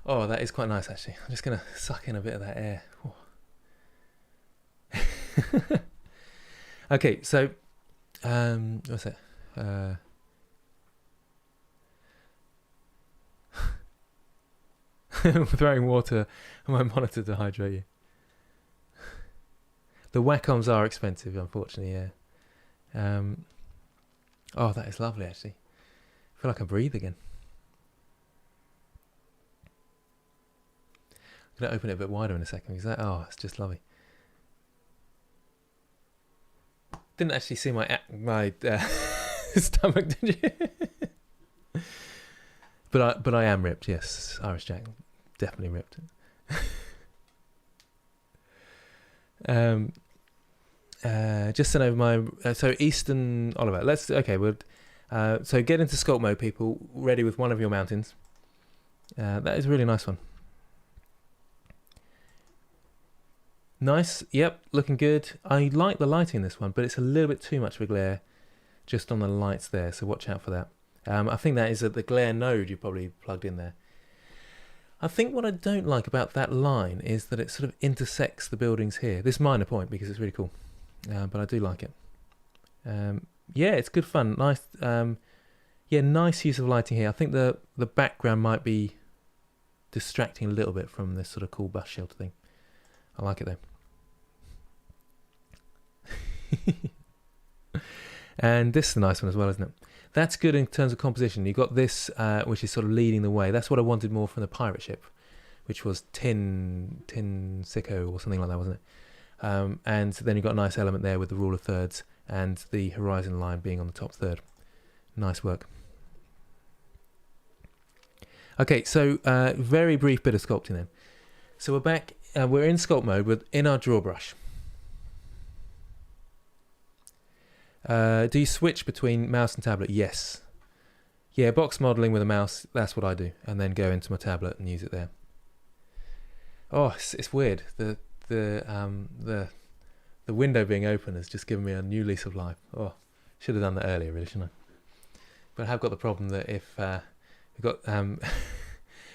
Oh, that is quite nice actually. I'm just going to suck in a bit of that air. Okay, so what's it? throwing water on my monitor to hydrate you. The Wacoms are expensive, unfortunately, yeah. Oh, that is lovely, actually. I feel like I breathe again. I'm going to open it a bit wider in a second, because it's just lovely. Didn't actually see my stomach, did you? But I am ripped, yes. Irish Jack, definitely ripped. Just sent over my so Eastern Oliver. So get into sculpt mode, people. Ready with one of your mountains. That is a really nice one. Nice, yep, looking good. I like the lighting in this one, but it's a little bit too much of a glare just on the lights there, so watch out for that. I think that is at the glare node you probably plugged in there. I think what I don't like about that line is that it sort of intersects the buildings here. This minor point, because it's really cool, but I do like it. Yeah, it's good fun. Nice, nice use of lighting here. I think the background might be distracting a little bit from this sort of cool bus shelter thing. I like it though. And this is a nice one as well, isn't it? That's good in terms of composition. You've got this, which is sort of leading the way. That's what I wanted more from the pirate ship, which was cintiq or something like that, wasn't it? And then you've got a nice element there with the rule of thirds and the horizon line being on the top third. Nice work. Okay, so very brief bit of sculpting then. So we're back. We're in sculpt mode. In our draw brush. Do you switch between mouse and tablet? Yes. Yeah, box modelling with a mouse, that's what I do. And then go into my tablet and use it there. Oh, it's weird. The window being open has just given me a new lease of life. Oh, should have done that earlier, really, shouldn't I? But I have got the problem that if we've got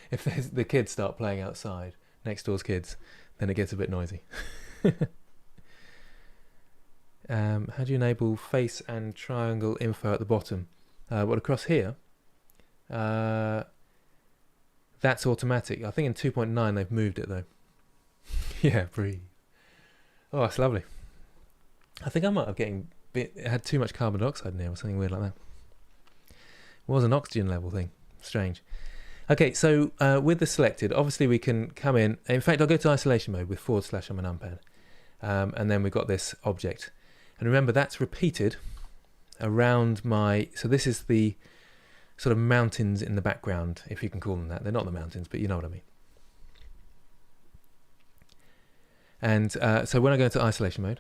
if the kids start playing outside, next door's kids, then it gets a bit noisy. How do you enable face and triangle info at the bottom? What, across here? That's automatic. I think in 2.9 they've moved it though. Yeah, breathe. Oh, that's lovely. I think I might have had too much carbon dioxide in here or something weird like that. It was an oxygen level thing. Strange. Okay, so with the selected, obviously we can come in. In fact, I'll go to isolation mode with / on my numpad. And then we've got this object. And remember, that's repeated around so this is the sort of mountains in the background, if you can call them that. They're not the mountains, but you know what I mean. And so when I go into isolation mode,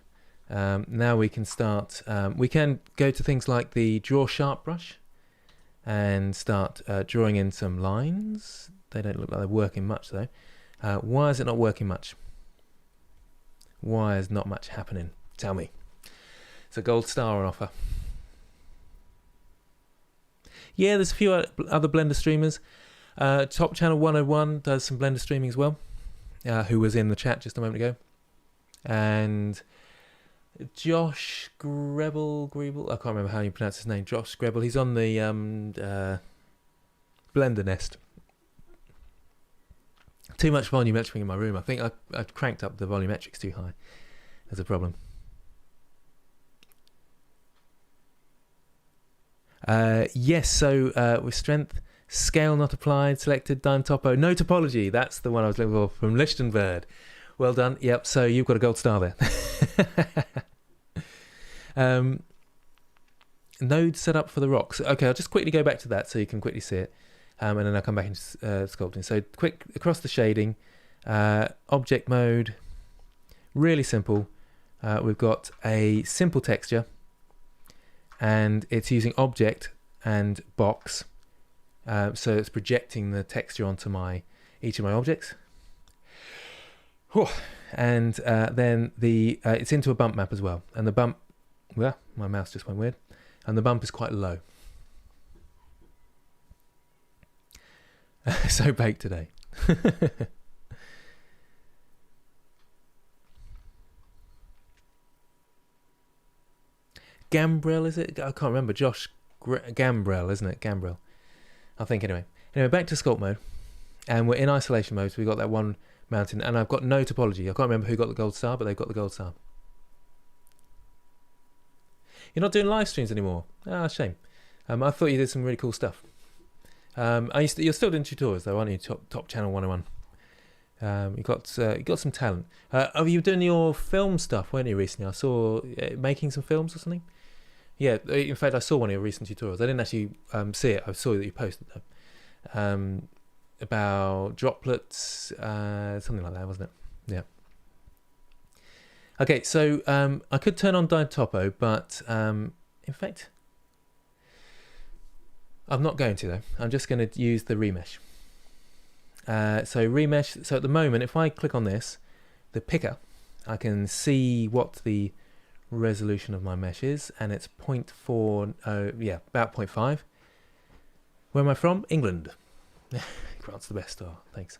now we can start, we can go to things like the draw sharp brush and start drawing in some lines. They don't look like they're working much though. Why is it not working much? Why is not much happening? Tell me. It's a gold star on offer. Yeah, there's a few other Blender streamers. Top Channel 101 does some Blender streaming as well, who was in the chat just a moment ago. And Josh Grebel, I can't remember how you pronounce his name. Josh Grebel, he's on the Blender Nest. Too much volumetrics in my room. I think I cranked up the volumetrics too high. There's a problem. Yes, so with strength, scale not applied, selected, dime topo, no topology. That's the one I was looking for from Lichtenberg. Well done. Yep, so you've got a gold star there. Node set up for the rocks. Okay, I'll just quickly go back to that so you can quickly see it. And then I'll come back into sculpting. So quick across the shading, object mode, really simple. We've got a simple texture and it's using object and box. So it's projecting the texture onto each of my objects. And then it's into a bump map as well. And the bump, well, my mouse just went weird. And the bump is quite low. So baked today. Gambrel, is it? I can't remember. Josh Gambrel, isn't it? Gambrel. I think anyway. Anyway, back to sculpt mode. And we're in isolation mode, so we've got that one mountain, and I've got no topology. I can't remember who got the gold star, but they've got the gold star. You're not doing live streams anymore. Ah, shame. I thought you did some really cool stuff. You're still doing tutorials though, aren't you? Top Channel 101. You got some talent. Oh, you were doing your film stuff, weren't you, recently? I saw making some films or something. Yeah, in fact, I saw one of your recent tutorials. I didn't actually see it. I saw that you posted them. About droplets, something like that, wasn't it? Yeah. Okay, so I could turn on Dyed Topo, but in fact, I'm not going to though. I'm just going to use the remesh. So remesh. So at the moment, if I click on this, the picker, I can see what the resolution of my mesh is, and it's 0.4. Yeah, about 0.5. Where am I from? England. Grant's the best star. Thanks.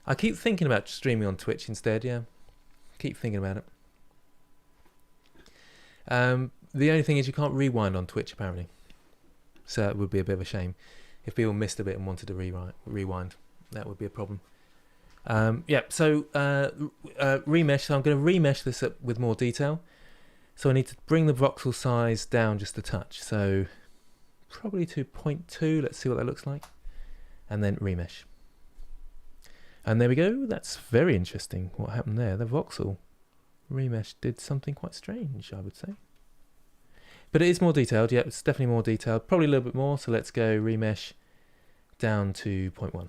I keep thinking about streaming on Twitch instead. Yeah, keep thinking about it. The only thing is you can't rewind on Twitch apparently, so it would be a bit of a shame if people missed a bit and wanted to rewind. That would be a problem. Yeah. So remesh. So I'm going to remesh this up with more detail. So I need to bring the voxel size down just a touch. So probably to 0.2. Let's see what that looks like, and then remesh. And there we go. That's very interesting. What happened there? The voxel remesh did something quite strange, I would say. But it is more detailed. Yeah, it's definitely more detailed. Probably a little bit more. So let's go remesh down to 0.1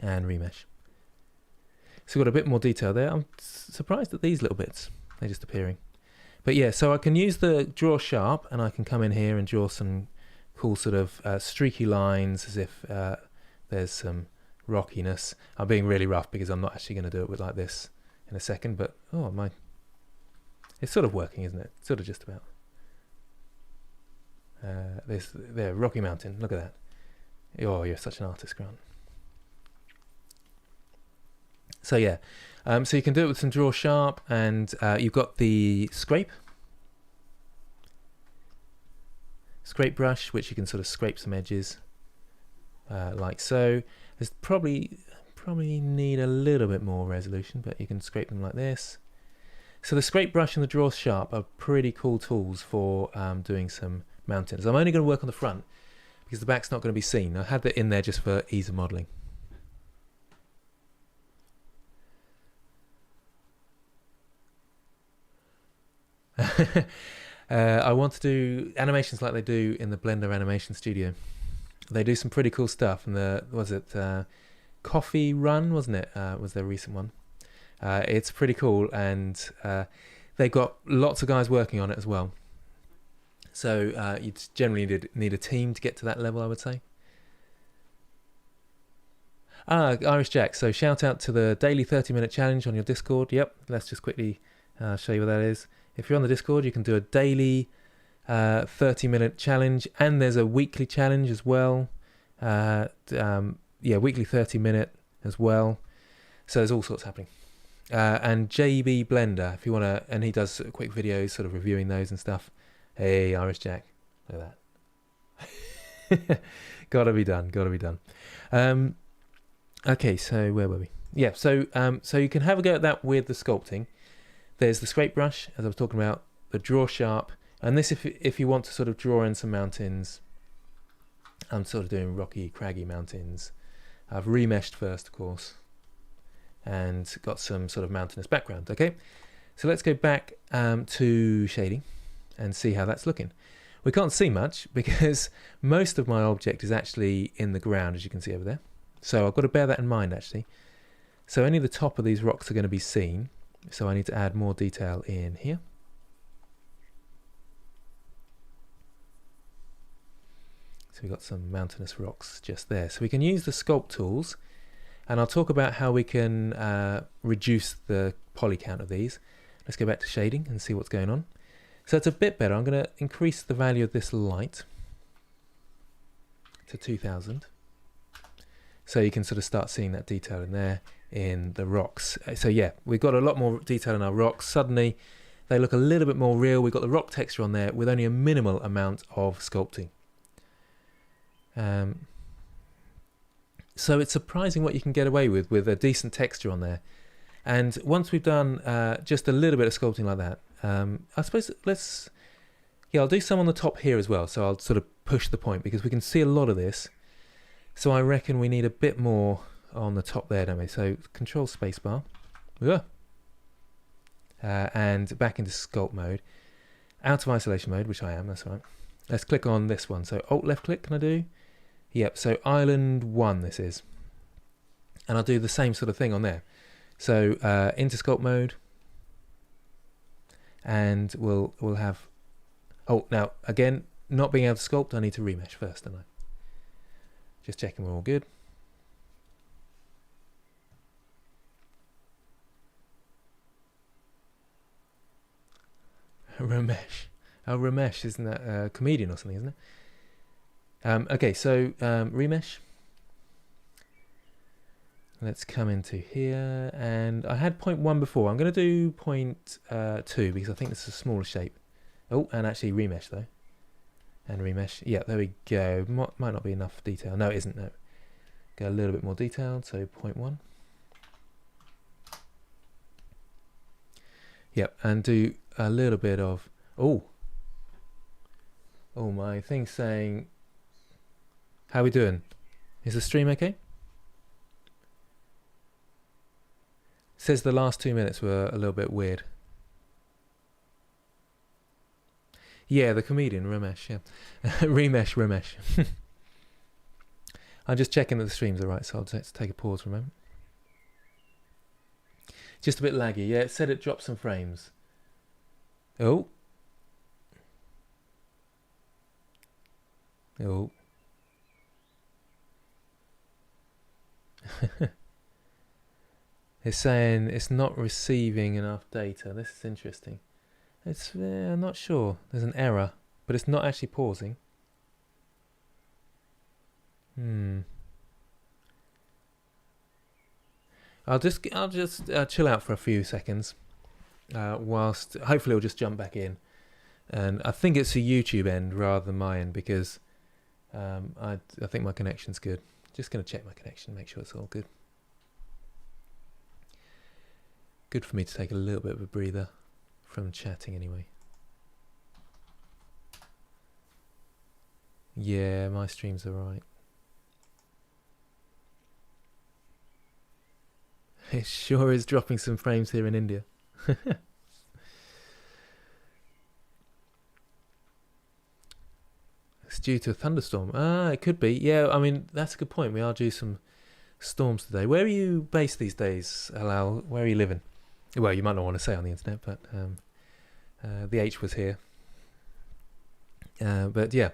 and remesh. So we've got a bit more detail there. I'm surprised at these little bits. They're just appearing. But yeah, so I can use the draw sharp, and I can come in here and draw some cool sort of streaky lines as if there's some rockiness. I'm being really rough because I'm not actually going to do it with like this in a second, but oh my, it's sort of working, isn't it? Sort of just about. There, Rocky Mountain, look at that. Oh, you're such an artist, Grant. So yeah, so you can do it with some draw sharp, and you've got the scrape brush, which you can sort of scrape some edges like so. There's probably need a little bit more resolution, but you can scrape them like this. So the scrape brush and the draw sharp are pretty cool tools for doing some mountains. I'm only going to work on the front because the back's not going to be seen. I had that in there just for ease of modeling. I want to do animations like they do in the Blender Animation Studio. They do some pretty cool stuff. And was it Coffee Run, wasn't it? Was their recent one. It's pretty cool, and they've got lots of guys working on it as well. So you generally need a team to get to that level, I would say. Irish Jack. So shout out to the daily 30-minute challenge on your Discord. Yep, let's just quickly show you what that is. If you're on the Discord, you can do a daily 30-minute challenge, and there's a weekly challenge as well. Yeah, weekly 30-minute as well. So there's all sorts happening. And JB Blender, if you want to, and he does quick videos sort of reviewing those and stuff. Hey, Irish Jack, look at that. Gotta be done. Okay, so where were we? Yeah, so you can have a go at that with the sculpting. There's the scrape brush, as I was talking about, the draw sharp, and this if you want to sort of draw in some mountains. I'm sort of doing rocky, craggy mountains. I've remeshed first, of course, and got some sort of mountainous background. Okay, so let's go back to shading and see how that's looking. We can't see much because most of my object is actually in the ground, as you can see over there. So I've got to bear that in mind, actually. So only the top of these rocks are going to be seen. So I need to add more detail in here. So we've got some mountainous rocks just there. So we can use the sculpt tools, and I'll talk about how we can reduce the poly count of these. Let's go back to shading and see what's going on. So it's a bit better. I'm going to increase the value of this light to 2000. So you can sort of start seeing that detail in there in the rocks. So yeah, we've got a lot more detail in our rocks. Suddenly they look a little bit more real. We've got the rock texture on there with only a minimal amount of sculpting. So it's surprising what you can get away with a decent texture on there. And once we've done just a little bit of sculpting like that, I suppose I'll do some on the top here as well. So I'll sort of push the point because we can see a lot of this. So I reckon we need a bit more on the top there, don't we? So control spacebar. Yeah. And back into sculpt mode. Out of isolation mode, which I am, that's right. Let's click on this one. So alt left click, can I do? Yep, so Island 1 this is. And I'll do the same sort of thing on there. So into sculpt mode. And we'll have... Oh, now, again, not being able to sculpt, I need to remesh first, don't I? Just checking we're all good. Ramesh. Oh, Ramesh, isn't that a comedian or something, isn't it? Okay, so remesh. Let's come into here, and I had 0.1 before. I'm going to do 0.2 because I think it's a smaller shape. Oh, and actually remesh though. And remesh. Yeah, there we go. Might not be enough detail. No, it isn't. No. Go a little bit more detailed, so 0.1. Yep, and do a little bit of... Oh, my thing's saying... How are we doing? Is the stream okay? Says the last 2 minutes were a little bit weird. Yeah, the comedian, Ramesh, yeah. Ramesh. I'm just checking that the streams are right, so I'll just take a pause for a moment. Just a bit laggy. Yeah, it said it dropped some frames. Oh. It's saying it's not receiving enough data. This is interesting. It's I'm not sure. There's an error, but it's not actually pausing. I'll just chill out for a few seconds, whilst hopefully it'll just jump back in. And I think it's a YouTube end rather than my end because I think my connection's good. Just going to check my connection, make sure it's all good. Good for me to take a little bit of a breather from chatting anyway. Yeah, my streams are right. It sure is dropping some frames here in India. It's due to a thunderstorm. Ah, it could be. Yeah, I mean, that's a good point. We are due some storms today. Where are you based these days, Halal? Where are you living? Well, you might not want to say on the internet, but the H was here. But yeah,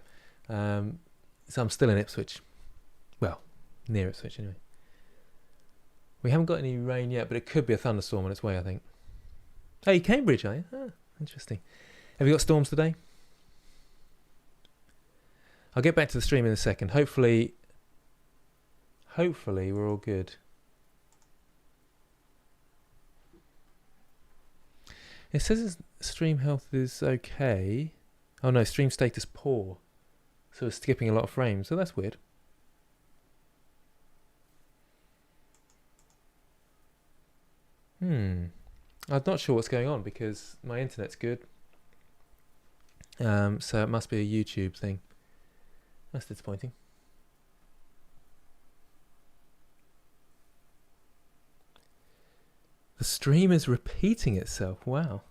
so I'm still in Ipswich. Well, near Ipswich anyway. We haven't got any rain yet, but it could be a thunderstorm on its way, I think. Hey, Cambridge, are you? Ah, interesting. Have you got storms today? I'll get back to the stream in a second. Hopefully we're all good. It says stream health is okay. Oh no, stream status poor. So it's skipping a lot of frames. So that's weird. I'm not sure what's going on because my internet's good. So it must be a YouTube thing. That's disappointing. The stream is repeating itself. Wow.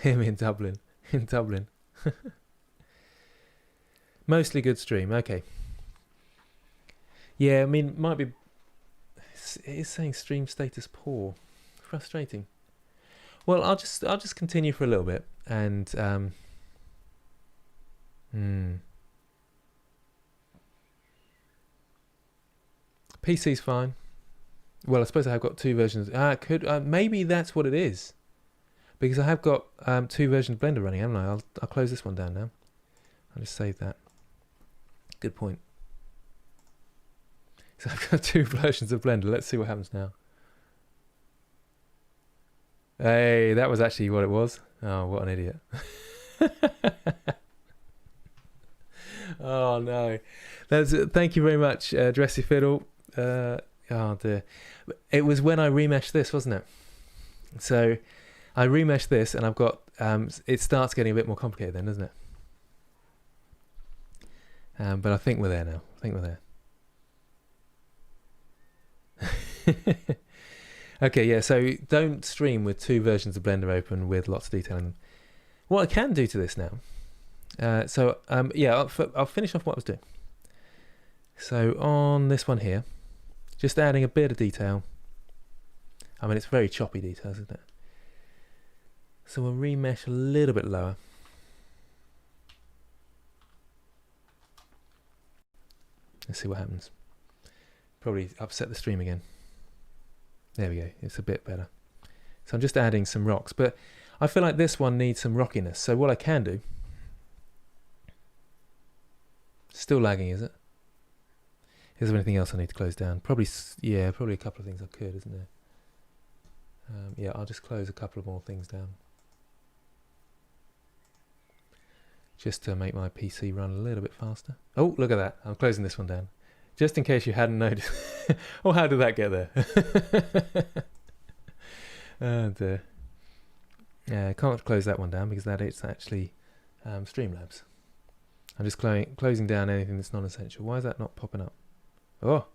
Hear me in Dublin. In Dublin. Mostly good stream. Okay. Yeah, I mean, might be... It is saying stream status poor. Frustrating. Well, I'll just continue for a little bit and PC's fine. Well, I suppose I have got two versions. Maybe that's what it is, because I have got two versions of Blender running, haven't I? I'll close this one down now. I'll just save that. Good point. So I've got two versions of Blender. Let's see what happens now. Hey, that was actually what it was. Oh, what an idiot. Oh no. Thank you very much, Dressy Fiddle. Oh dear. It was when I remeshed this, wasn't it? So I remeshed this and I've got it starts getting a bit more complicated then, doesn't it? But I think we're there now. I think we're there. Okay, yeah, so don't stream with 2 versions of Blender open with lots of detail in them. What I can do to this now, yeah, I'll finish off what I was doing. So on this one here, just adding a bit of detail. I mean, it's very choppy details, isn't it? So we'll remesh a little bit lower. Let's see what happens. Probably upset the stream again. There we go, it's a bit better. So I'm just adding some rocks, but I feel like this one needs some rockiness. So what I can do, still lagging, is it? Is there anything else I need to close down? Probably, yeah, probably a couple of things I could, isn't there? Yeah, I'll just close a couple of more things down. Just to make my PC run a little bit faster. Oh, look at that. I'm closing this one down. Just in case you hadn't noticed. Oh, how did that get there? Oh dear. Yeah, I can't close that one down because that it's actually Streamlabs. I'm just closing down anything that's non-essential. Why is that not popping up? Oh,